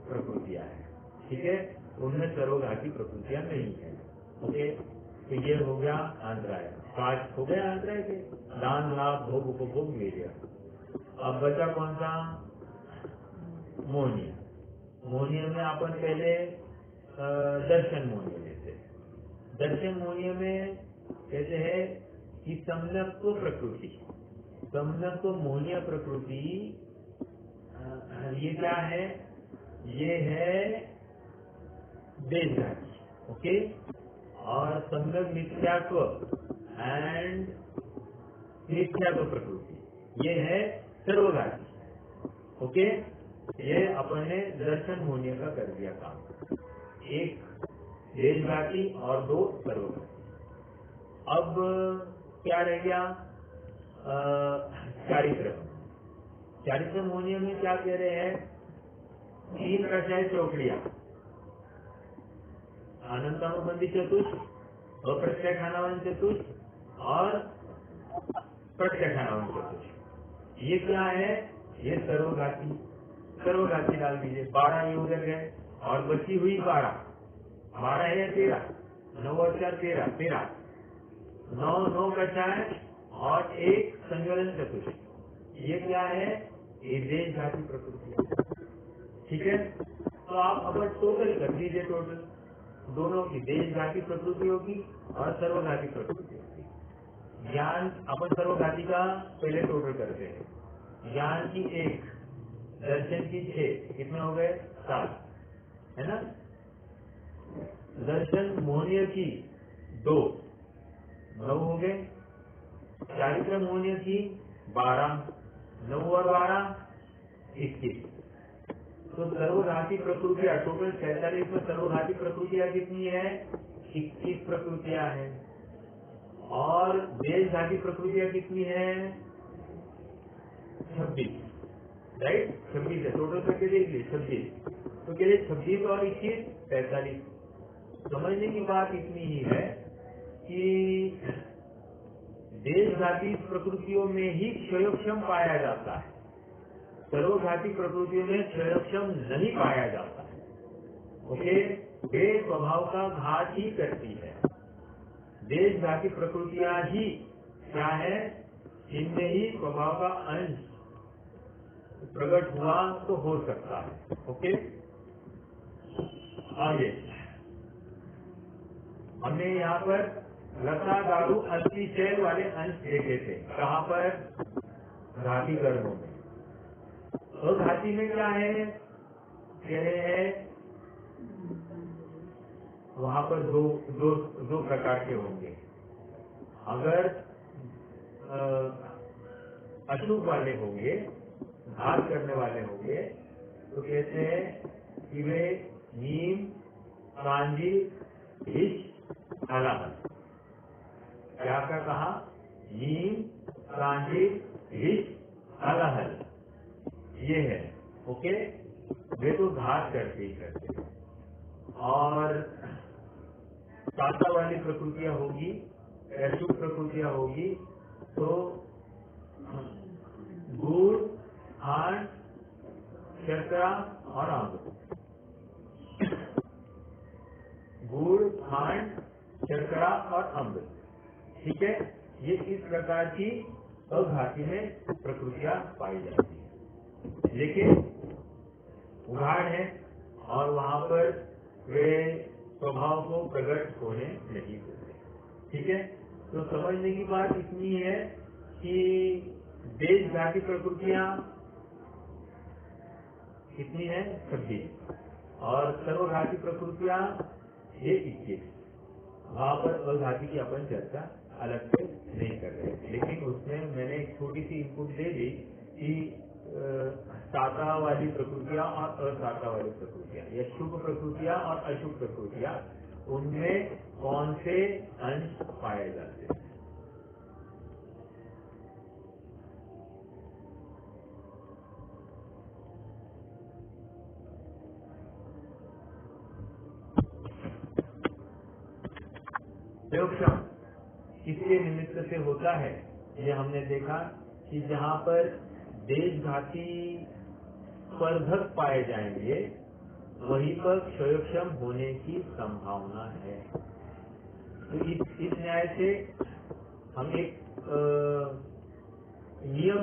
प्रकृतियां है, ठीक है, उनमें सर्वघाती प्रकृतियां नहीं है। ओके, तो ये हो गया अंतराय, 5 हो गया अंतराय के, दान लाभ भोग उपभोग ले लिया। अब बचा कौन सा, मोहनीय। मोहनीय में अपन पहले दर्शन मोहनीय लेते, दर्शन मोहनीय में कहते हैं कि सम्यक प्रकृति, संज्ञक मोहनीय प्रकृति ये क्या है? ये है देशघाती, ओके। और संज्ञक मिथ्यात्व एंड मिथ्यात्व प्रकृति ये है सर्वघाती, ओके। ये अपन ने दर्शन मोहनीय का कर दिया काम, एक देशघाती और दो सर्वघाती। अब क्या रह गया? चारित्र मोहनीय में क्या कह रहे हैं? 3 रसायन चौकड़िया, अनंतानुबंधी चतुष्ट, अप्रत्याख्यानावन चतुष्ट और प्रत्याख्यानावन चतुष्ट। ये क्या है? ये सर्वघाती डाल दीजिए। 12 ये उधर गए और बची हुई 12 है या 13? 9 और 4 13 9 बचा है और एक संयोजन चतुष्ट। ये क्या है? ये देशघाती प्रकृति, ठीक है। तो आप अपन टोटल कर दीजिए, टोटल दोनों की देशघाती प्रकृति होगी और सर्वघाती प्रकृति होगी। ज्ञान अपन सर्वघाती का पहले टोटल करते हैं। ज्ञान की 1, दर्शन की 6, कितने हो गए? 7, है ना। दर्शन मोहनीय की 2, 9 हो गए। चारित्र मोहनीय की 12, 9 और 12 21। तो सर्वघाती प्रकृतियां टोटल 47 में सर्वघाती प्रकृतियां कितनी है? 21 प्रकृतियां हैं। और देशघाती प्रकृतियां कितनी है? 26, राइट। 26 है, टोटल करके देख लीजिए 26। तो कह रहे 26 और 21 45। समझने की बात इतनी ही है कि देशघाती प्रकृतियों में ही क्षयोक्षम पाया जाता है, सर्वघाती प्रकृतियों में क्षयोक्षम नहीं पाया जाता है, ओके। वे स्वभाव का घात ही करती है। देशघाती प्रकृतियां ही क्या है? इनमें ही स्वभाव का अंश प्रकट हुआ तो हो सकता है, ओके। आगे हमने यहाँ पर लता दारू अस्थि शैल वाले अंश देखे थे। कहाँ पर? घाती कर्मों में। और घाती में क्या है? कह रहे हैं वहां पर दो प्रकार के होंगे। अगर अशुभ वाले होंगे, घात करने वाले होंगे, तो कहते हैं कि वे नीम, कांजी, हिच, हलाहल। क्या कहा? नीम, कांजी, हिच, हलाहल, ये है, ओके। वे तो घात करते ही करते। और साता वाली प्रकृतियां होगी, अशुभ प्रकृतियां होगी, तो गुड़, खांड, शर्करा और अम्ल। गुड़, खांड, शर्करा और अम्ल, ठीक है। ये इस प्रकार की अघाती में प्रकृतियां पाई जाती है। लेकिन उघाड़ है और वहां पर वे स्वभाव को प्रकट होने नहीं देते, ठीक है। तो समझने की बात इतनी है कि देशघाती प्रकृतियां कितनी है? 26 और सर्वघाती प्रकृतियां ये 21। वहां पर अघाती की अपन चर्चा अलग से नहीं कर रहे, लेकिन उसमें मैंने एक छोटी सी इनपुट दे दी कि साता वाली प्रकृतियां और असाता वाली प्रकृतियां या शुभ प्रकृतियां और अशुभ प्रकृतियां, उनमें कौन से अंश पाए जाते हैं? क्षयोक्षम किसके निमित्त से होता है? ये हमने देखा कि जहां पर देशघाती स्पर्धक पाए जाएंगे वहीं पर क्षयोक्षम होने की संभावना है। तो इस न्याय से हम एक नियम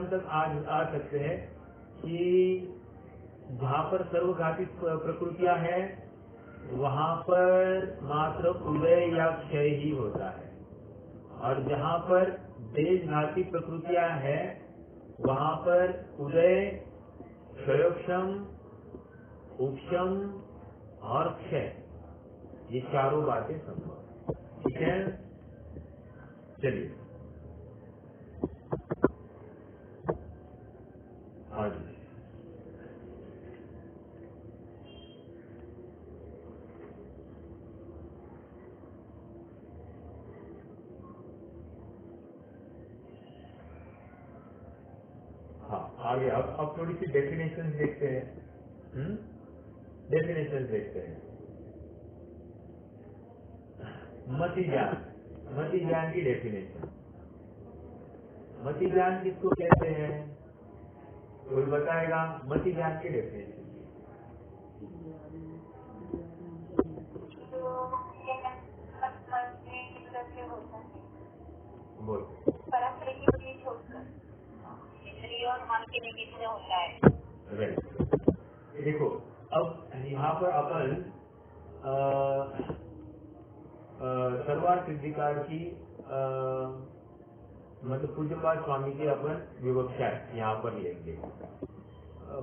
तक आ सकते हैं कि जहां पर सर्वघाती प्रकृतियां हैं वहां पर मात्र उदय या क्षय ही होता है, और जहां पर देश घाती प्रकृतियां है, वहां पर उदय, क्षयोक्षम, उपशम और क्षय, ये चारों बातें संभव। ठीक है, चलिए आगे। हाँ आगे, अब थोड़ी सी डेफिनेशन देखते हैं। डेफिनेशन देखते हैं। मति ज्ञान की डेफिनेशन। मति ज्ञान किसको कहते हैं, कोई बताएगा? मति ज्ञान की डेफिनेशन बोल। परस्पर की चीज छोड़कर इंद्रियों और मन के निमित्त होता है। राइट। देखो अब यहाँ पर अपन सर्वार सिद्धिकार की मतलब पूज्यपाद स्वामी की अपन विवक्षा यहाँ पर लेंगे।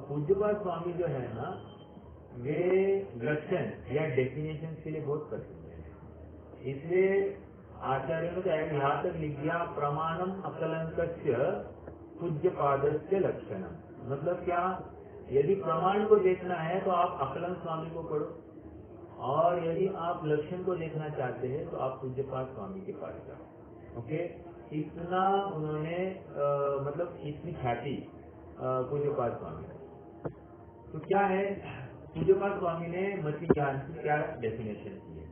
पूज्यपाद स्वामी जो है ना, वे लक्षण या डेफिनेशन के लिए बहुत प्रसिद्ध है। इसलिए आचार्य ने यहाँ तक लिख दिया, प्रमाणम अकलंकस्य पूज्यपादस्य लक्षणम। मतलब क्या, यदि प्रमाण को देखना है तो आप अकलंक स्वामी को पढ़ो, और यदि आप लक्षण को देखना चाहते हैं तो आप पूज्यपाद स्वामी के पास जाओ। ओके, इतना उन्होंने मतलब इतनी ख्याति पूज्यपाद स्वामी। तो क्या है, पूज्यपाद स्वामी ने मति ज्ञान की क्या डेफिनेशन की है?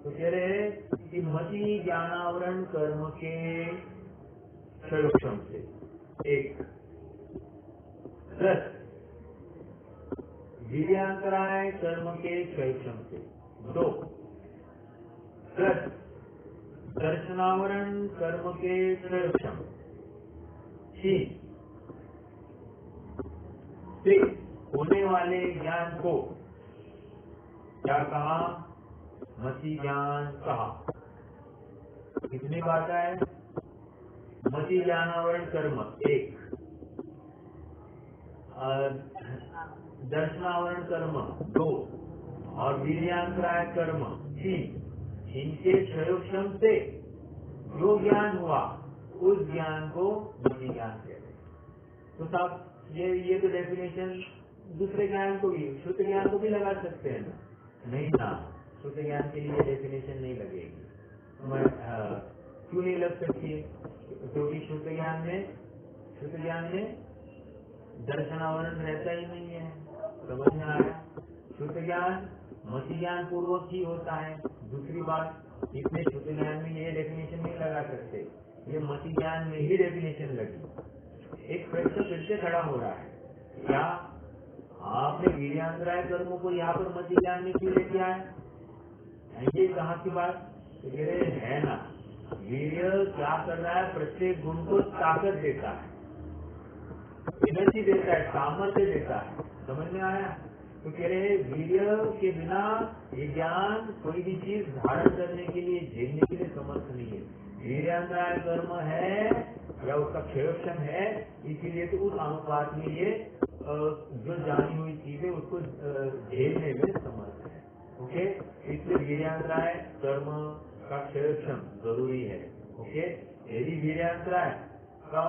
तो कह रहे हैं कि मति ज्ञानावरण कर्म के क्षयोक्षम से एक, प्लस वीर्यांतराय कर्म के क्षयोक्षम से दो, प्लस दर्शनावरण कर्म के क्षयोक्षम तीन, से होने वाले ज्ञान को क्या कहा? मति ज्ञान कहा। कितनी बात है? मति ज्ञानावरण कर्म एक, दर्शनावरण कर्म दो, और वीर्यांतराय कर्म तीन। इनके क्षयोक्षम से जो ज्ञान हुआ उस ज्ञान को मति ज्ञान कहते हैं। तो साहब ये तो डेफिनेशन दूसरे ज्ञान को भी, शुद्ध ज्ञान को भी लगा सकते हैं ना? नहीं ना, शुद्ध ज्ञान के लिए डेफिनेशन नहीं लगेगी। क्यों नहीं लग सकती है? क्योंकि शुद्ध ज्ञान में दर्शनावरण रहता ही नहीं है। समझ में आया? शुद्ध ज्ञान मति ज्ञान पूर्वक ही होता है। दूसरी बात, इसमें शुद्ध ज्ञान में ये डेफिनेशन नहीं लगा सकते, ये मति ज्ञान में ही डेफिनेशन लगी। एक प्रश्न फिर से खड़ा हो रहा है, क्या आपने वीर्यांतराय कर्मों को यहाँ पर मति ज्ञान में क्यों लेके आए? ये कहाँ की बात? तो कह रहे है ना, वीर्य क्या कर रहा है? प्रत्येक गुण को ताकत देता है, एनर्जी देता है, सामर्थ्य देता है। समझ में आया? तो कह रहे हैं वीर्य के बिना ये ज्ञान कोई भी चीज धारण करने के लिए, झेलने के लिए समर्थ नहीं है। वीर्यांतराय कर्म है या उसका क्षयोक्षम है, इसीलिए तो उस अनुपात में ये जो जानी हुई चीज है उसको झेलने में समर्थ है। ओके, इसलिए वीर्यांतराय कर्म का क्षयोक्षम जरूरी है। ओके, यदि वीर्यांतराय का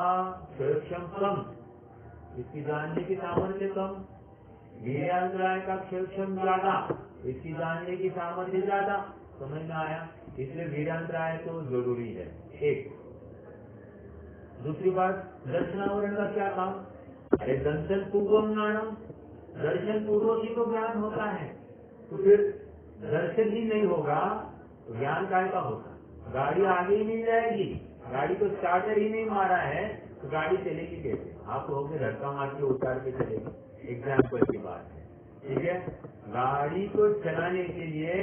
क्षयोक्षम कम, इसकी जानने की सामर्थ्य कम, वीर्यांतराय का क्षयोक्षम ज्यादा, इसकी जानने की सामर्थ्य ज्यादा। समझ में आया? इसलिए वीर्यांतराय तो जरूरी है। एक दूसरी बात, दर्शनावरण का क्या काम? अरे दर्शन पूर्वम ज्ञानम, दर्शन पूर्वक ही तो ज्ञान होता है। तो फिर दर्शन ही नहीं होगा तो ज्ञान काय का होगा? गाड़ी आगे ही नहीं जाएगी, गाड़ी को स्टार्टर ही नहीं मारा है तो गाड़ी चलेगी कैसे? आप कहोगे धक्का मार के उतार के चलेगी। एग्जाम्पल की बात है, ठीक है? गाड़ी को चलाने के लिए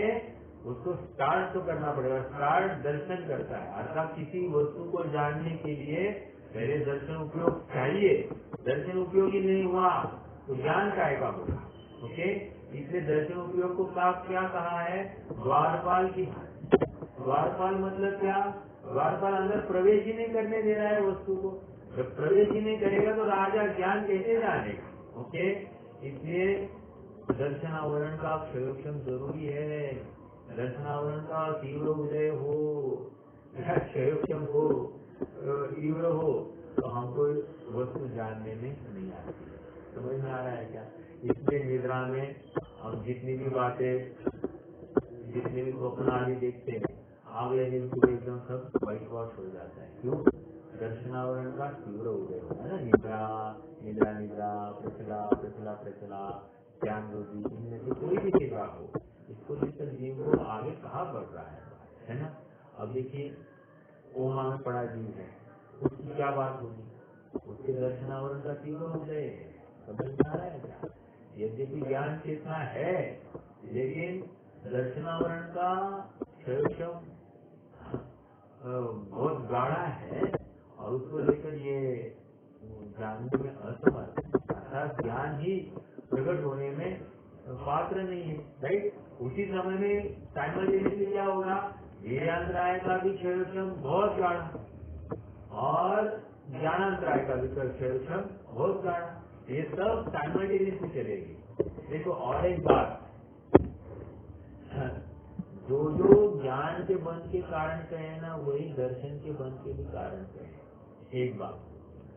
उसको स्टार्ट तो करना पड़ेगा। स्टार्ट दर्शन करता है, अर्थात किसी वस्तु को जानने के लिए पहले दर्शन उपयोग चाहिए। दर्शन उपयोगी नहीं हुआ तो ज्ञान काय का होगा? ओके, इसलिए दर्शन उपयोग को क्या कहा है? द्वारपाल की। द्वारपाल मतलब क्या? द्वारपाल अंदर प्रवेश ही नहीं करने दे रहा है वस्तु को। जब प्रवेश ही नहीं करेगा तो राजा ज्ञान कैसे जानेगा। ओके, इसलिए दर्शनावरण का क्षयोक्षम जरूरी है। दर्शनावरण का तीव्र उदय हो या क्षयोक्षम हो, तीव्र हो, तो हमको वस्तु जानने में नहीं आती। समझ में आ रहा है क्या? इसलिए निद्रा में हम जितनी भी बातें, जितने भी स्वप्न आदि देखते हैं, आगे एकदम सब व्हाइट वॉश हो जाता है। क्यों? दर्शनावरण का तीव्र उदय होता है ना। निद्रा निद्रा निद्रा, प्रचला प्रचला प्रचला, ज्ञान रोधी, इनमें से कोई भी सेवा हो, इसको लेकर जीव को आगे कहाँ बढ़ रहा है ना। अब देखिए, ओमा में पड़ा जीव है, उसकी क्या बात होगी? उसके दर्शनावरण का तीव्र उदय है। समझ में आ रहा है क्या? यद्यपि ज्ञान चेतना है, लेकिन दर्शनावरण का क्षयोक्षम बहुत गाढ़ा है और उसको लेकर ये जानने में असमर्थ, अर्थात ज्ञान ही प्रकट होने में पात्र नहीं है। राइट? उसी समय में साइमल्टेनियसली क्या होगा? वीर्यांतराय का भी क्षयोक्षम बहुत गाढ़ा और ज्ञानांतराय का भी क्षयोक्षम बहुत गाढ़ा, ये सब साइमल्टेनियसली चलेगी। देखो, और एक बात, जो ज्ञान के बंध के कारण कहे ना, वही दर्शन के बंध के भी कारण कहे। एक बात।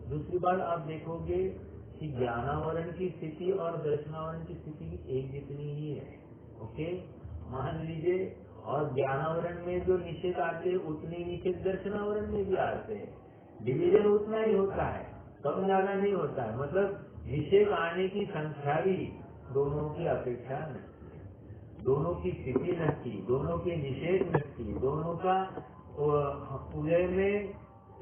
दूसरी बात, आप देखोगे कि ज्ञानावरण की स्थिति और दर्शनावरण की स्थिति भी एक जितनी ही है। ओके, मान लीजिए, और ज्ञानावरण में जो निषेध आते हैं उतने निषेध दर्शनावरण में भी आते हैं। डिवीजन उतना ही होता है, कम ज्यादा नहीं होता है। मतलब निषेध आने की संख्या भी दोनों की अपेक्षा नहीं, दोनों की स्थिति नक्की, दोनों के निषेध नक्की, दोनों का उदय में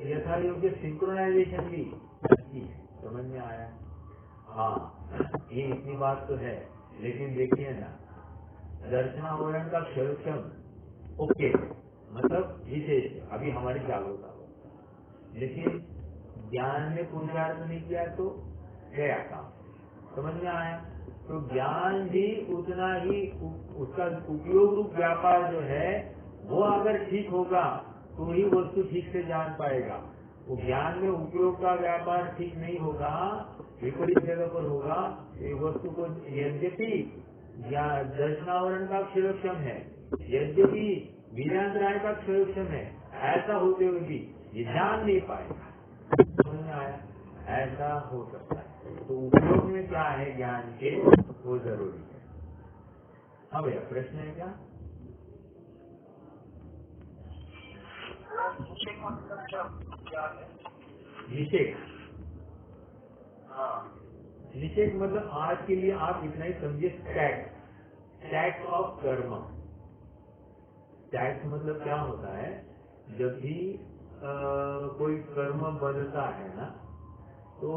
यथा योग्य सिंक्रोनाइजेशन भी नक्की है। समझ में आया? हाँ, ये इतनी बात तो है। लेकिन देखिए ना, दर्शनावरण का क्षयोक्षम ओके, मतलब विशेष, अभी हमारी जागरूकता हो, लेकिन ज्ञान में पुरुषार्थ नहीं किया तो गया काम। समझ में आया? तो ज्ञान भी उतना ही, उसका उपयोग रूप व्यापार जो है वो अगर ठीक होगा तो ही वस्तु ठीक से जान पाएगा। वो ज्ञान में उपयोग का व्यापार ठीक नहीं होगा, विपरीत जगह पर होगा, ये वस्तु को यद्यपि दर्शनावरण का क्षयोक्षम है, यद्यपि वीर्यांतराय का क्षयोक्षम है, ऐसा होते हुए भी ये जान नहीं पाएगा। समझ में आया? ऐसा हो सकता है। तो उपयोग में क्या है ज्ञान के, वो जरूरी है। हाँ भैया, प्रश्न है क्या? निषेध, निषेध मतलब आज के लिए आप इतना ही समझिए, टैक्स ऑफ कर्म। टैक्स मतलब क्या होता है? जब भी कोई कर्म बनता है ना, तो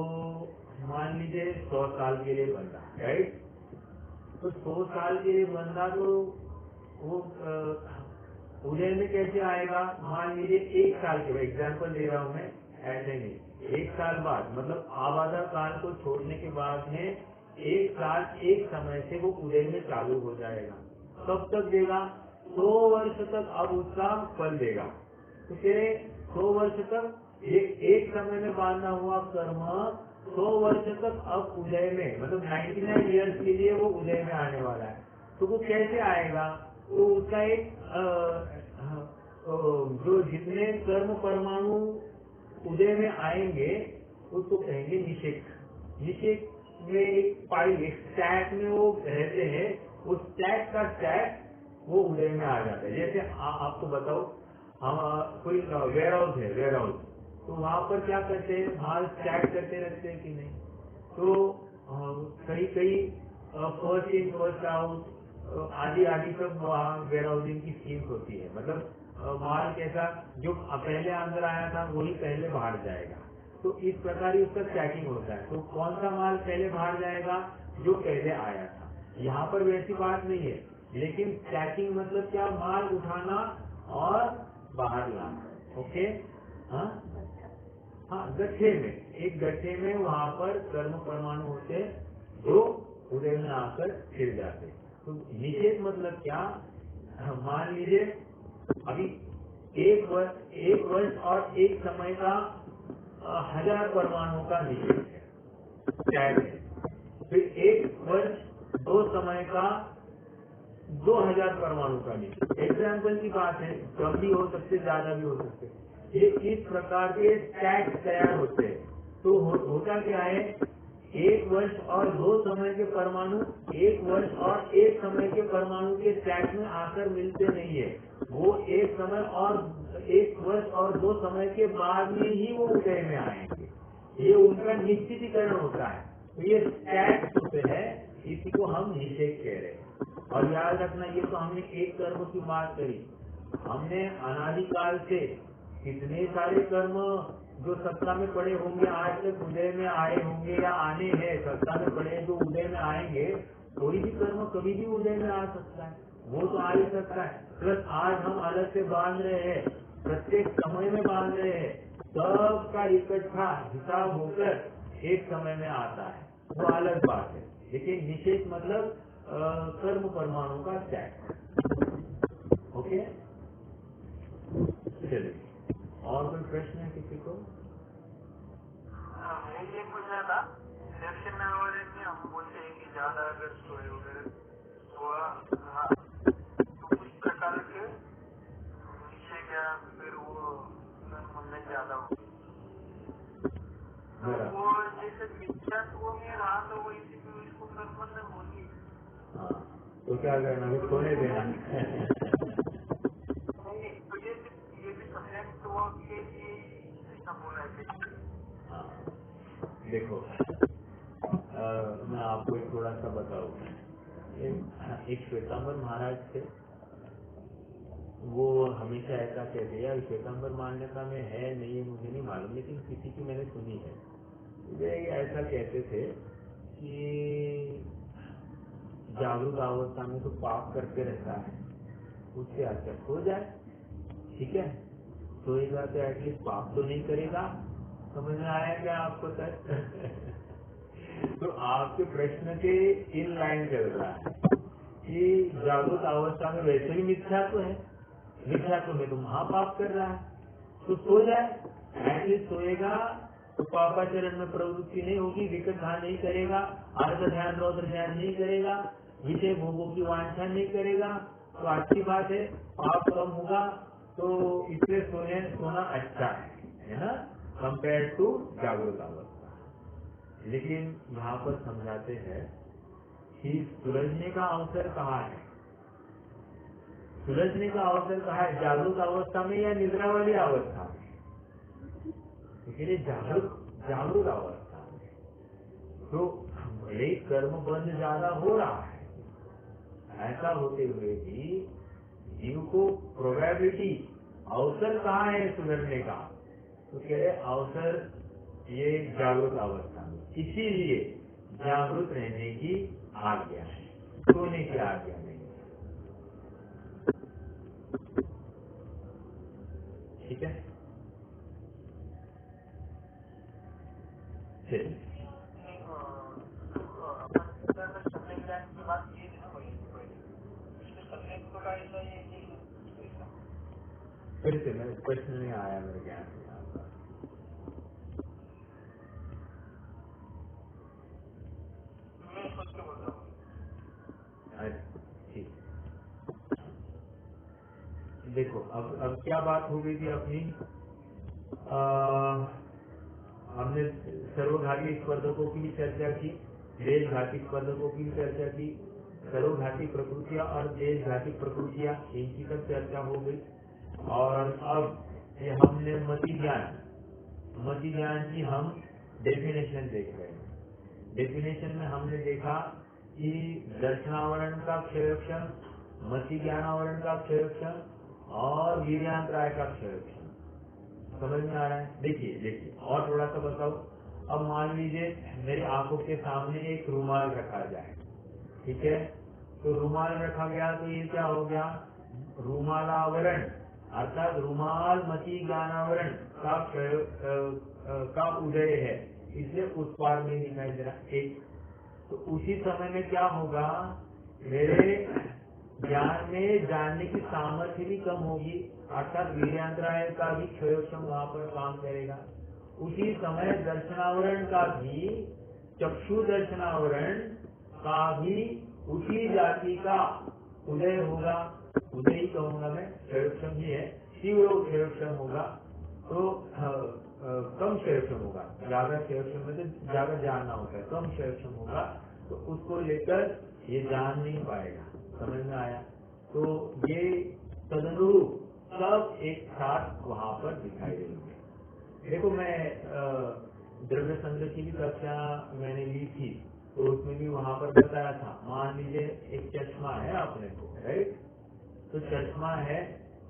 मान लीजिए 100 साल के लिए बनता है, राइट? तो 100 साल के लिए बनता, तो वो उदय में कैसे आएगा? मान लीजिए 1 साल के बाद, एग्जाम्पल दे रहा हूँ मैं, ऐसे नहीं, 1 साल बाद, मतलब आबादा काल को छोड़ने के बाद में 1 साल एक समय से वो उदय में चालू हो जाएगा। कब तक देगा? 100 वर्ष तक अब उसका फल देगा। तो तेरे 100 वर्ष तक एक समय में बांधा हुआ कर्म 100 वर्ष तक अब उदय में, मतलब 99 ईयर्स के लिए वो उदय में आने वाला है। तो वो कैसे आएगा? तो उसका एक जो जितने कर्म परमाणु उदय में आएंगे उसको कहेंगे निषेक। निषेक में एक फाइल, एक स्टैक में वो रहते हैं, उस स्टैक का स्टैक वो उदय में आ जाता है। जैसे आपको बताओ, हम कोई वेयर हाउस है, वेयर हाउस, तो वहाँ पर क्या करते हैं, माल स्टैक करते रहते हैं कि नहीं? तो कई फर्स्ट इन फर्स्ट आउट आदि सब वहाँ वेयर हाउसिंग की स्कीम्स होती है। मतलब माल कैसा, जो पहले अंदर आया था वही पहले बाहर जाएगा। तो इस प्रकार ही उसका स्टैकिंग होता है। तो कौन सा माल पहले बाहर जाएगा? जो पहले आया था। यहाँ पर वैसी बात नहीं है, लेकिन स्टैकिंग मतलब क्या? माल उठाना और बाहर लाना। ओके, हाँ, गड्ढे में, एक गड्ढे में वहाँ पर कर्म परमाणु होते जो उदय में आकर फिर जाते। तो निषेध मतलब क्या? मान लीजिए अभी एक वर्ष और एक समय का 1000 परमाणुओं का निषेध है, टैग है। फिर एक वर्ष 2 समय का 2000 परमाणु का निषेध। एग्जाम्पल की बात है, कम भी हो सकते, ज्यादा भी हो सकते। ये इस प्रकार के टैग तैयार होते हैं। तो होता क्या है, एक वर्ष और 2 समय के परमाणु एक वर्ष और एक समय के परमाणु के स्टैक में आकर मिलते नहीं है। वो एक वर्ष और 2 समय के बाद में ही वो उदय में आएंगे। ये उनका निश्चितीकरण होता है। तो ये स्टैक होते हैं, इसी को हम निषेध कह रहे हैं। और याद रखना, ये तो हमने एक कर्म की बात करी। हमने अनादिकाल से कितने सारे कर्म जो सत्ता में पड़े होंगे, आज तक उदय में आए होंगे या आने हैं, सत्ता में पड़े जो उदय में आएंगे। कोई भी कर्म कभी भी उदय में आ सकता है, वो तो आ ही सकता है। प्लस आज हम अलग से बांध रहे हैं, प्रत्येक समय में बांध रहे हैं, सबका इकट्ठा हिसाब होकर एक समय में आता है, वो अलग बात है। लेकिन निषेध मतलब कर्म परमाणु का स्टैक। ओके, चलिए और कोई प्रश्न है किसी को? ये पूछना था, जैसे में और हम बोलते हैं कि ज्यादा अगर सोए वगैरह तो कुछ प्रकार के नीचे क्या फिर वो मन ज्यादा हो, तो वो जैसे मिथ्यात्व में रहा तो वो इसको कर्म में होगी। तो क्या करना है, सोने देना। ये भी सब्जेक्ट वो के लिए ऐसा बोला है। देखो, मैं आपको थोड़ा सा बताऊँ। एक श्वेतांबर महाराज थे, वो हमेशा ऐसा कहते हैं, श्वेतांबर मान्यता में है नहीं है मुझे नहीं मालूम, लेकिन किसी की मैंने सुनी है। वे ऐसा कहते थे कि जागरूक अवस्था में तो पाप करते रहता है, उससे अच्छा सो जाए, ठीक है, सोएगा तो एटलीस्ट पाप तो नहीं करेगा। समझ में आया क्या आपको तक? तो आपके प्रश्न के इन लाइन चल रहा है कि जागरूक अवस्था में वैसे भी मिथ्यात्व है, मिथ्यात्व में तो महापाप कर रहा है, तो सो जाए, एटलीस्ट सोएगा तो पापाचरण में प्रवृत्ति नहीं होगी, विकट ध्यान नहीं करेगा, अर्ध ध्यान रौद्र ध्यान नहीं करेगा, विषय भोगों की वांछा नहीं करेगा, तो अच्छी बात है, पाप कम होगा। तो इसलिए सोना अच्छा है ना, कंपेयर टू जागरूक अवस्था। लेकिन यहाँ पर समझाते हैं कि सुलझने का अवसर कहाँ है, सुलझने का अवसर कहाँ है, जागरूक अवस्था में या निद्रा वाली अवस्था में? इसलिए जागरूक अवस्था में तो भले कर्म बंध ज्यादा हो रहा है, ऐसा होते हुए भी जीव को प्रोबेबिलिटी, अवसर कहाँ है सुधरने का? तो कह रहे अवसर ये जागरूक अवस्था में, इसीलिए जागरूक रहने की आज्ञा है, सोने की आज्ञा नहीं। ठीक है, चलिए फिर से मेरे प्रश्न नहीं आया मेरे ज्ञान में आपका। ठीक, देखो अब क्या बात हो गई थी अपनी, हमने सर्वघाती स्पर्धकों की भी चर्चा की, देशघाती स्पर्धकों की भी चर्चा की, सर्वघाती प्रकृतियां और देशघाती प्रकृतियां, इनकी सब चर्चा हो गई। और अब ये हमने मति ज्ञान की हम डेफिनेशन देख रहे हैं। डेफिनेशन में हमने देखा कि दर्शनावरण का क्षयक्षण, मति ज्ञानावरण का क्षयक्षण और वीर्यांतराय का क्षयक्षण, समझ में आ रहा है? देखिए और थोड़ा सा बताओ। अब मान लीजिए मेरी आंखों के सामने एक रुमाल रखा जाए, ठीक है, तो रुमाल रखा गया तो ये क्या हो गया, रुमालावरण, अर्थात रुमाल मति ज्ञानावरण का उदय है, इसलिए उस पार में दिखाई दे रहा। एक तो उसी समय में क्या होगा, मेरे ज्ञान में जानने की सामर्थ्य भी कम होगी, अर्थात वीर्यांतराय का भी क्षयोक्षम वहाँ पर काम करेगा। उसी समय दर्शनावरण का भी, चक्षु दर्शनावरण का भी उसी जाति का उदय होगा, उदय ही कहूंगा मैं, क्षयोक्षम ही है, तीव्र क्षयोक्षम होगा, तो कम क्षयोक्षम होगा, ज्यादा क्षयोक्षम में तो ज्यादा जानना होता है, कम क्षयोक्षम होगा, तो उसको लेकर ये जान नहीं पाएगा। समझ में आया? तो ये तदनुरूप सब एक साथ वहाँ पर दिखाई देंगे। देखो मैं द्रव्य संग्रह की भी कक्षा मैंने ली थी, तो उसमें भी वहाँ पर बताया था, मान लीजिए एक चश्मा है अपने को, राइट? तो चश्मा है,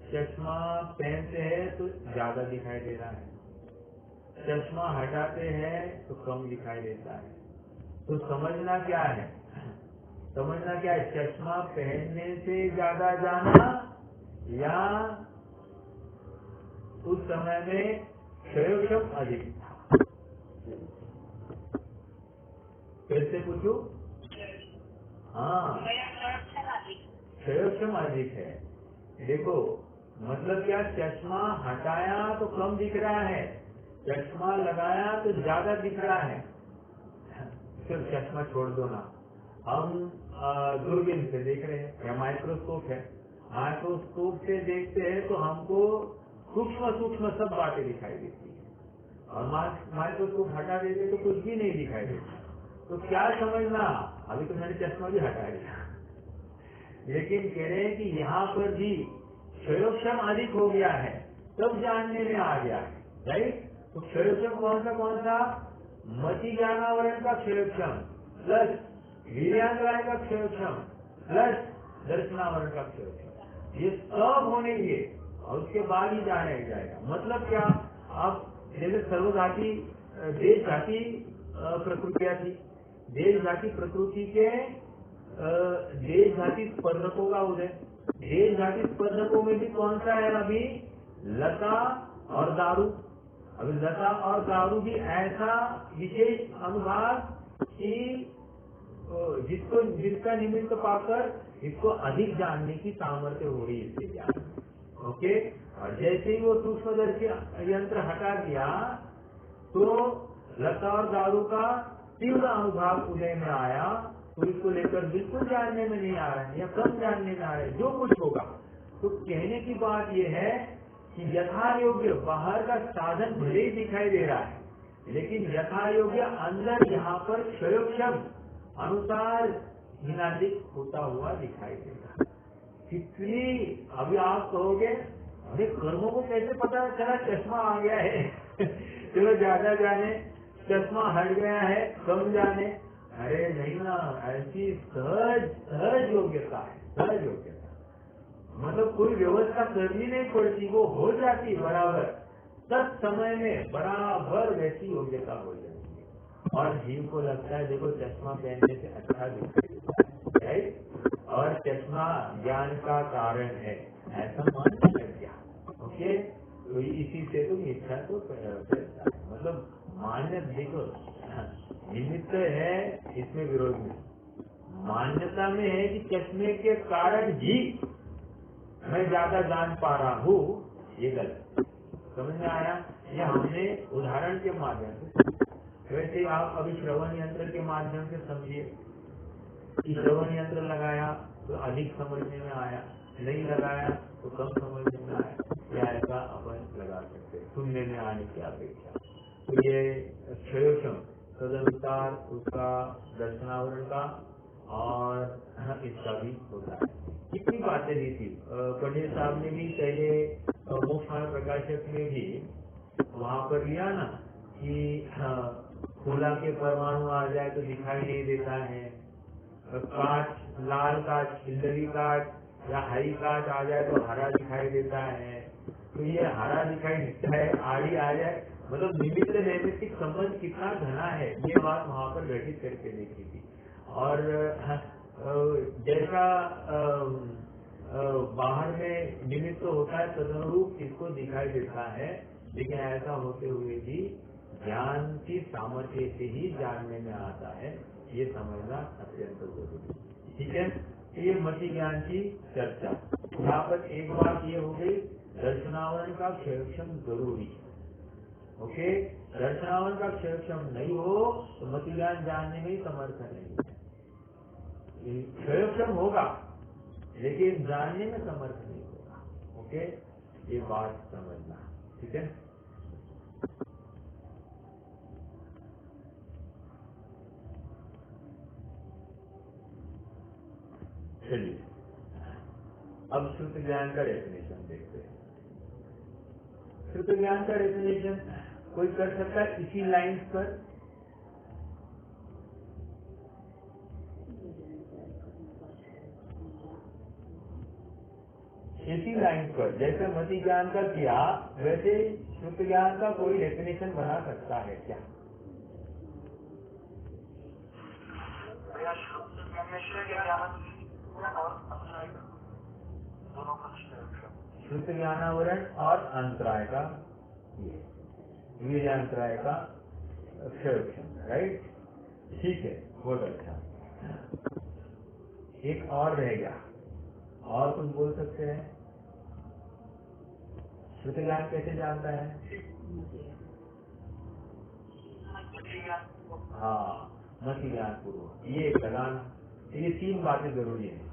चश्मा पहनते हैं तो ज्यादा दिखाई दे रहा है, चश्मा हटाते हैं तो कम दिखाई देता है। तो समझना क्या है? समझना क्या है? चश्मा पहनने से ज्यादा जाना या उस समय में क्षयोक्षम अधिक था? कैसे पूछू? हाँ, क्षयोक्षम अधिक है। देखो मतलब क्या, चश्मा हटाया तो कम दिख रहा है, चश्मा लगाया तो ज्यादा दिख रहा है। सिर्फ चश्मा छोड़ दो ना, हम दूरबीन से देख रहे हैं या माइक्रोस्कोप है, माइक्रोस्कोप से देखते हैं तो हमको सूक्ष्म सूक्ष्म सब बातें दिखाई देती है, और माइक्रोस्कोप हटा देते तो कुछ भी नहीं दिखाई देता। तो क्या समझना, अभी तो मैंने चश्मा भी हटा दिया, लेकिन कह रहे हैं कि यहाँ पर भी क्षयोक्षम अधिक हो गया है, तब जानने में आ गया है, राइट? तो क्षयोक्षम कौन सा? मति ज्ञानावरण का क्षयोक्षम प्लस वीर्यांतराय का क्षयोक्षम प्लस दर्शनावरण का क्षयोक्षम, ये सब होनेंगे और उसके बाद ही जाना जाएगा। मतलब क्या, अब जैसे सर्वधाती देश जाति प्रकृतियां थी, देश जाति प्रकृति के देश जाति स्पर्धकों का उदय, देश जाति स्पर्धकों में भी कौन सा है अभी? लता और दारू। अभी लता और दारू भी ऐसा विशेष अनुभाग कि जिसका निमित्त पाकर इसको अधिक जानने की सामर्थ्य हो रही है इसके ज्ञान में। ओके, और जैसे ही वो सूक्ष्मदर्शी यंत्र हटा दिया तो लता और दारू का तीव्र अनुभाग उदय में आया, तो इसको लेकर बिल्कुल जानने में नहीं आ रहा है या कम जानने में आ रहा है, जो कुछ होगा। तो कहने की बात यह है कि यथा योग्य बाहर का साधन भले ही दिखाई दे रहा है, लेकिन यथा योग्य अंदर यहाँ पर क्षयोक्षम अनुसार हिनादिक होता हुआ दिखाई देगा। कितनी, अभी आप कहोगे अरे कर्मों को कैसे पता चला चश्मा आ गया है चलो ज्यादा जाने, चश्मा हट गया है कम जाने। अरे नहीं ना, ऐसी सहज योग्यता है, सहज योग्यता, मतलब कोई व्यवस्था करनी नहीं पड़ती, वो हो जाती बराबर, तब समय में बराबर वैसी योग्यता हो जाती है। और जीव को लगता है देखो चश्मा पहनने से अच्छा दिखाई देता है, राइट? और चश्मा ज्ञान का कारण है, ऐसा मानना है ज्ञान। ओके, तो इसी से तो मिथ्या तो मतलब मान्य, देखो निमित्त है, इसमें विरोध नहीं। मान्यता में है कि चश्मे के कारण ही मैं ज्यादा जान पा रहा हूँ, ये गलत। समझ में आया? ये हमने उदाहरण के माध्यम से, वैसे आप अभी श्रवण यंत्र के माध्यम से समझिए कि श्रवण यंत्र लगाया तो अधिक समझने में आया, नहीं लगाया तो कम समझने में आया, या ऐसा अपन लगा सकते हैं सुनने में आने की अपेक्षा। तो ये क्षयोक्षम तदनुसार उसका दर्शनावरण का और इसका भी होता है। कितनी बातें दी थी पंडित साहब ने भी पहले, मोक्ष प्रकाशक में भी वहाँ पर लिया ना कि फूला के परमाणु आ जाए तो दिखाई नहीं देता है, कांच, लाल कांच, खिल्लरी कांच या हरी कांच आ जाए तो हरा दिखाई देता है। तो ये हरा दिखाई देता है, आड़ी आ जाए, मतलब निमित्त नैमित्तिक संबंध कितना घना है, ये बात वहाँ पर घटित करके देखी थी। और जैसा बाहर में निमित्त होता है तदनुरूप इसको दिखाई देता है, लेकिन ऐसा होते हुए भी ज्ञान की सामर्थ्य से ही जानने में आता है, ये समझना अत्यंत जरूरी है। ठीक है, ये मति ज्ञान की चर्चा। यहाँ पर एक बात ये हो गई, दर्शनावरण का क्षयक्षम जरूरी है। ओके, दर्शनावरण का क्षयक्षम नहीं हो तो मति ज्ञान जानने में समर्थ नहीं है। क्षयक्षम होगा लेकिन जानने में समर्थ नहीं होगा। ओके, ये बात समझना। ठीक है, चलिए अब श्रुत ज्ञान का डेफिनेशन देखते हैं। श्रुत ज्ञान का डेफिनेशन कोई कर सकता है इसी लाइन पर? इसी लाइन पर जैसे मति ज्ञान का किया वैसे श्रुत ज्ञान का कोई डेफिनेशन बना सकता है क्या? श्रुत ज्ञानावरण और अंतराय का, ये वीर्यांतराय का क्षयक्षम, राइट? ठीक है, बहुत अच्छा। एक और रह गया, और कुछ बोल सकते हैं? श्रुत ज्ञान कैसे जानता है? हाँ, मति ज्ञान पूर्वक। ये लगाना, ये 3 बातें जरूरी है।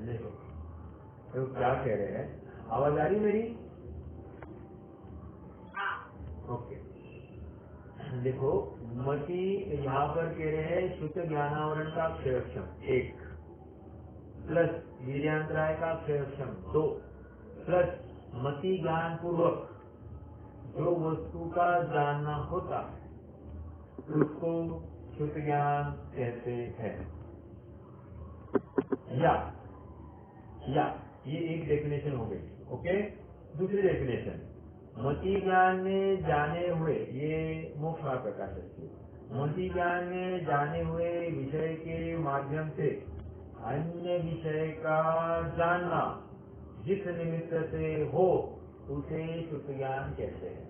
देखो तो क्या कह रहे हैं, आवाज आ रही मेरी? ओके, देखो मति यहाँ पर कह रहे हैं शुद्ध ज्ञानावरण का क्षयक्षम 1 प्लस वीर्यांतराय का क्षयक्षम 2 प्लस मति ज्ञान पूर्वक जो वस्तु का जानना होता है उसको शुद्ध ज्ञान कहते हैं। या ये एक डेफिनेशन हो गई। ओके, दूसरी डेफिनेशन, मति ज्ञान में जाने हुए, ये मोक्ष मार्ग प्रकाशक की, मति ज्ञान में जाने हुए विषय के माध्यम से अन्य विषय का जानना जिस निमित्त से हो उसे शुद्ध ज्ञान कहते हैं।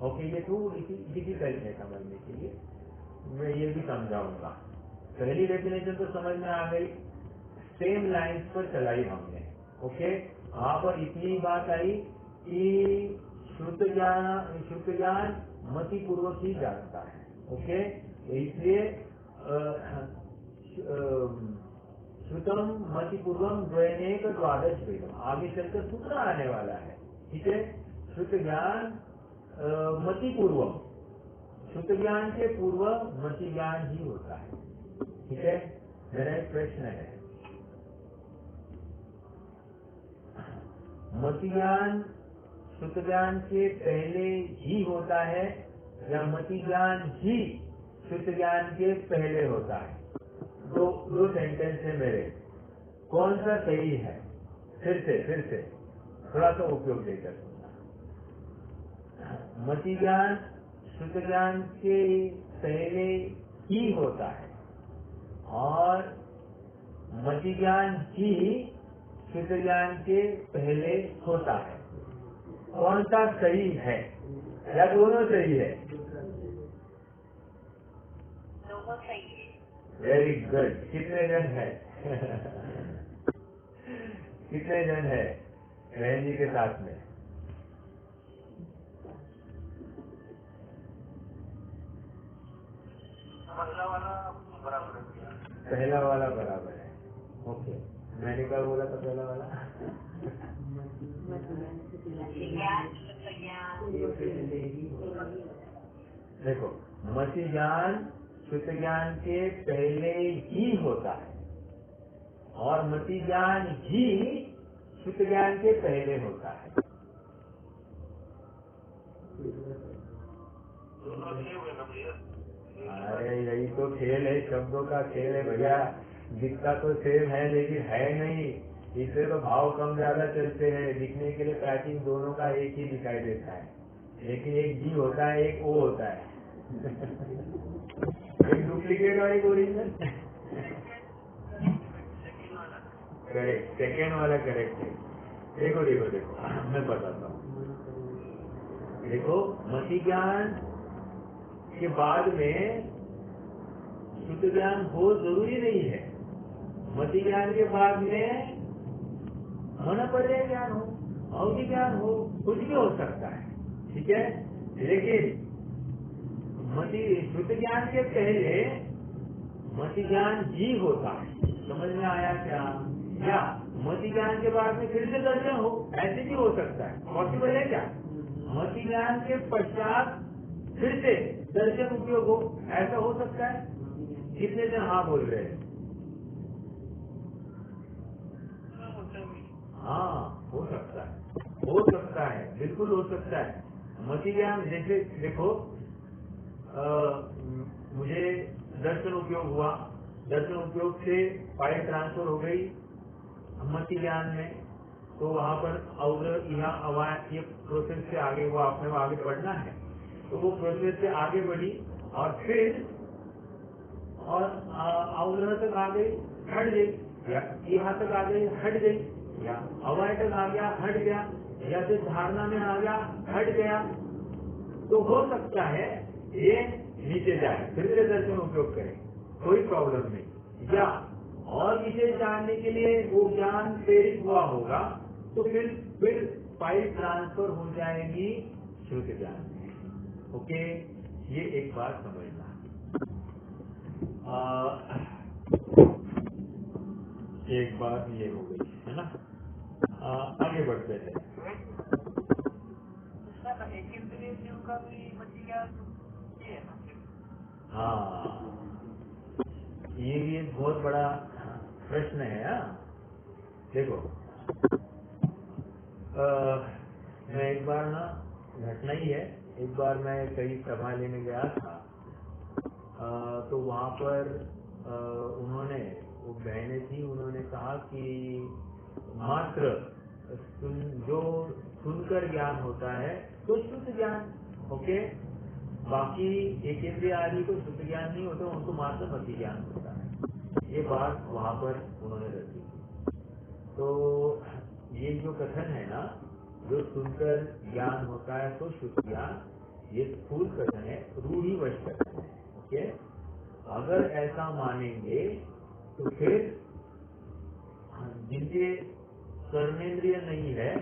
ओके, ये थोड़ी डिफिकल्ट है समझने के लिए, मैं ये भी समझाऊंगा। पहली डेफिनेशन तो समझ में आ गई, सेम लाइन्स पर चलाई हमने। ओके, वहाँ पर इतनी बात आई कि शुद्ध ज्ञान मति पूर्वक ही जानता है। ओके, इसलिए श्रुतम मति पूर्वम द्वैनेक द्वादश वेदम, आगे चलकर सूत्र आने वाला है। ठीक है, शुद्ध ज्ञान मति पूर्वम, शुद्ध ज्ञान के पूर्व मति ज्ञान ही होता है। ठीक है, मेरा एक प्रश्न है, मति ज्ञान शुद्ध ज्ञान के पहले ही होता है या मति ज्ञान ही शुद्ध ज्ञान के पहले होता है? दो सेंटेंस है मेरे, कौन सा सही है? फिर से थोड़ा सा उपयोग देकर सुनना। मति ज्ञान शुद्ध ज्ञान के पहले ही होता है और मति ज्ञान ही शुद्ध ज्ञान के पहले होता है। कौन सा सही है या दोनों सही है? दोनों सही है। Very good. कितने जन है? कितने जन है बहन जी के साथ में? पहला वाला बराबर है। पहला वाला बराबर है। ओके, मैंने क्या बोला था पहला वाला? देखो, मति ज्ञान शुद्ध ज्ञान के पहले ही होता है और मति ज्ञान ही शुद्ध ज्ञान के पहले होता है। अरे यही तो खेल है, शब्दों का खेल है भैया। दिखता तो सेम है लेकिन है नहीं, इससे तो भाव कम ज्यादा चलते हैं। दिखने के लिए पैकिंग दोनों का एक ही दिखाई देता है, लेकिन एक जी होता है, एक ओ होता है। एक डुप्लीकेट और एक ओरिजिनल। करेक्ट, सेकेंड वाला करेक्ट है। देखो देखो देखो, मैं बताता हूँ। देखो, मति ज्ञान के बाद में शुद्ध ज्ञान हो जरूरी नहीं है। मति ज्ञान के बाद में मन पर्याय ज्ञान हो, अवधि ज्ञान हो, कुछ भी हो सकता है, ठीक है। लेकिन मति शुद्ध ज्ञान के पहले मति ज्ञान ही होता है। समझ में आया क्या? या मति ज्ञान के बाद में फिर से दर्शन हो, ऐसे भी हो सकता है। पॉसिबल है क्या? मति ज्ञान के पश्चात फिर से दर्शन उपयोग हो, ऐसा हो सकता है? कितने जन हाँ बोल रहे हैं? हाँ, हो सकता है, हो सकता है, बिल्कुल हो सकता है। मति ज्ञान जैसे देखो, मुझे दर्शन उपयोग हुआ, दर्शन उपयोग से फाइल ट्रांसफर हो गई मति ज्ञान में, तो वहाँ पर अवग्रह यहाँ अवाय ये प्रोसेस से आगे हुआ, अपने आगे बढ़ना है, तो वो प्रोसेस से आगे बढ़ी और फिर और अवग्रह तक आ गई, हट गई, या यहाँ तक आ गई, हट गई, या अवाय तक आ गया, हट गया, या फिर धारणा में आ गया, हट गया। तो हो सकता है ये नीचे जाए, फिर से दर्शन उपयोग करें, कोई प्रॉब्लम नहीं। या और विषय जानने के लिए वो ज्ञान प्रेरित हुआ होगा, तो फिर फाइल ट्रांसफर हो जाएगी शुद्ध ज्ञान में। ओके, ये एक बात समझना। एक बात ये हो गई है ना। आगे बढ़ते हैं। का भी मति ज्ञान है ना? हाँ, ये भी एक बहुत बड़ा प्रश्न है। देखो, मैं एक बार ना, घटना ही है, एक बार मैं कहीं सभा लेने गया था, तो वहाँ पर उन्होंने, वो बहनें थी, उन्होंने कहा कि मात्र जो सुनकर ज्ञान होता है तो शुद्ध ज्ञान, ओके, बाकी एक इंद्रिय आदि को शुद्ध ज्ञान नहीं होता, उनको मात्र मति ज्ञान होता है। ये बात वहाँ पर उन्होंने रखी थी। तो ये जो कथन है ना, जो सुनकर ज्ञान होता है तो शुद्ध ज्ञान, ये स्थूल कथन है, रूढ़िवश कथन है। ओके, अगर ऐसा मानेंगे तो फिर जिनके कर्मेंद्रिय नहीं है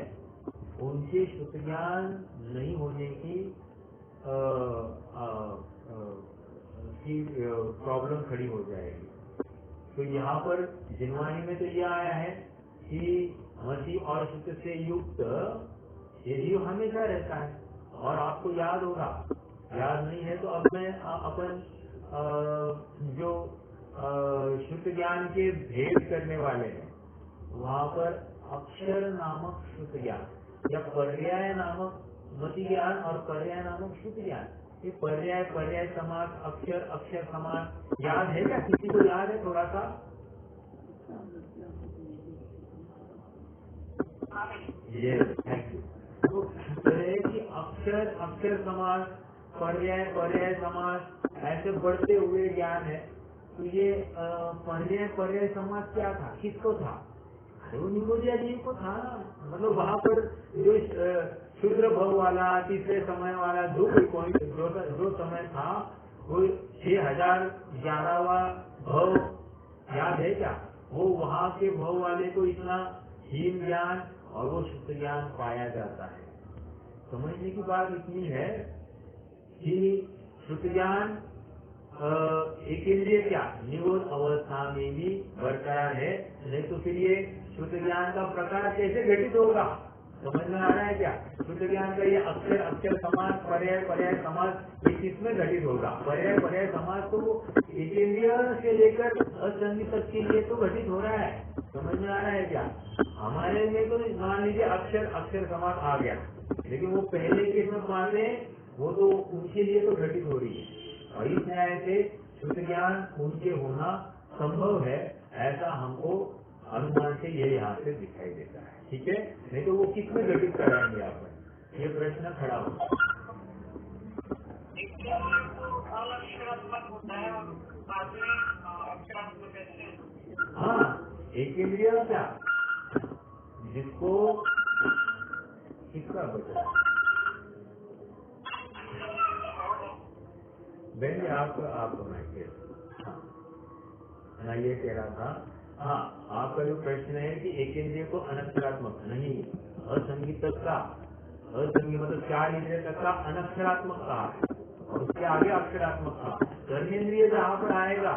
उनके शुद्ध ज्ञान नहीं होने की प्रॉब्लम खड़ी हो जाएगी। तो यहाँ पर जिनवाणी में तो यह आया है कि मति और शुद्ध से युक्त ये जीव हमेशा रहता है। और आपको याद होगा, याद नहीं है तो अब मैं अपन जो शुद्ध ज्ञान के भेद करने वाले हैं, वहाँ पर अक्षर नामक शुद्ध ज्ञान या पर्याय नामक मति ज्ञान और पर्याय नामक शुद्ध ज्ञान, ये पर्याय पर्याय समास, अक्षर अक्षर समास याद है क्या? किसी को याद है थोड़ा सा? ये थैंक यू। तो कि अक्षर अक्षर समास, पर्याय पर्याय समास ऐसे बढ़ते हुए ज्ञान है। तो ये पर्याय पर्याय समास क्या था, किसको था? वो निकोदिया जी को था ना। मतलब वहाँ पर जो शुद्र भव वाला, तीसरे समय वाला जो समय था, वो 6011वां भव याद है क्या? वो वहाँ के भव वाले को इतना हीन ज्ञान और वो शुद्ध ज्ञान पाया जाता है। समझने की बात इतनी है कि शुद्ध ज्ञान एक इंद्रिय क्या निरोध अवस्था में भी बरकरार है, नहीं तो फिर ये शुद्ध ज्ञान का प्रकार कैसे घटित होगा? समझ में आ रहा है क्या? शुद्ध ज्ञान का ये अक्षर अक्षर समास, पर्याय पर्याय समास ये किसमें घटित होगा? पर्याय पर्याय समास तो वो एक इंद्रिय से लेकर असंग तक के लिए तो घटित हो रहा है। समझ में आ रहा है क्या? हमारे में तो मान लीजिए अक्षर अक्षर समास आ गया, लेकिन वो पहले के में माने वो तो उनके लिए तो घटित हो रही है। और इस न्याय से शुद्ध ज्ञान उनके होना संभव है, ऐसा हमको अनुमान से ये यहाँ से दिखाई देता है। ठीक है, नहीं तो वो किसमें घटित कराएंगे आप? ये प्रश्न खड़ा होगा। हाँ, एक इंद्रिय क्या जिसको किसका बचा? बहन जी आप मैं हाँ ये कह रहा था, हाँ आपका जो प्रश्न है कि एकेंद्रिय को अनक्षरात्मक नहीं, असंगीत का, असंगीत मतलब 4 इंद्रिय तक का अनक्षरात्मक कहा और उसके आगे अक्षरात्मक कहा। कर्मेंद्रिय जहाँ पर आएगा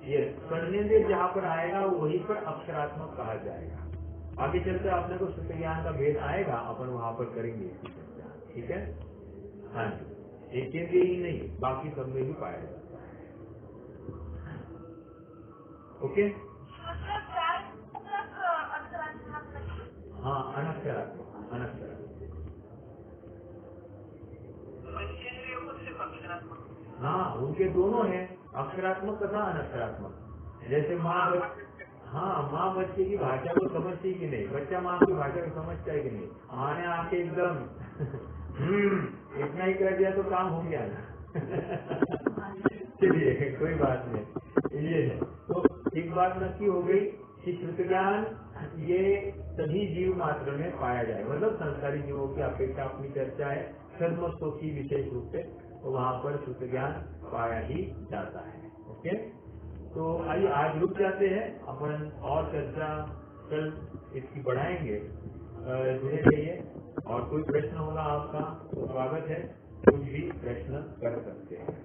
ये कर्मेंद्रिय जहाँ पर आएगा वहीं पर अक्षरात्मक कहा जाएगा। आगे चलकर आपने को शुद्ध ज्ञान का भेद आएगा, अपन वहां पर करेंगे इसकी चर्चा, ठीक है। हाँ जी, एकेंद्रिय ही नहीं बाकी सब में भी पाया जाता है। ओके, हाँ अनक्षरात्मक, अनक्षरात्मक हाँ उनके दोनों हैं, अक्षरात्मक तथा अनक्षरात्मक। जैसे माँ माँ बच्चे की भाषा को समझती कि नहीं, बच्चा माँ की भाषा को समझता है कि नहीं। माँ ने आके एकदम इतना ही कर दिया तो काम हो गया ना। चलिए कोई बात नहीं, ये है तो एक बात नक्की हो गई कि शुद्ध ज्ञान ये सभी जीव मात्र में पाया जाए, मतलब संसारी जीवों की अपेक्षा अपनी चर्चा है, सदमस्तों की विशेष रूप से तो वहाँ पर शुद्ध ज्ञान पाया ही जाता है। ओके, तो आइए आज रुक जाते हैं, अपन और चर्चा कल इसकी बढ़ाएंगे। जुड़े रहिए, और कोई प्रश्न होगा आपका तो स्वागत है, कुछ भी प्रश्न कर सकते हैं।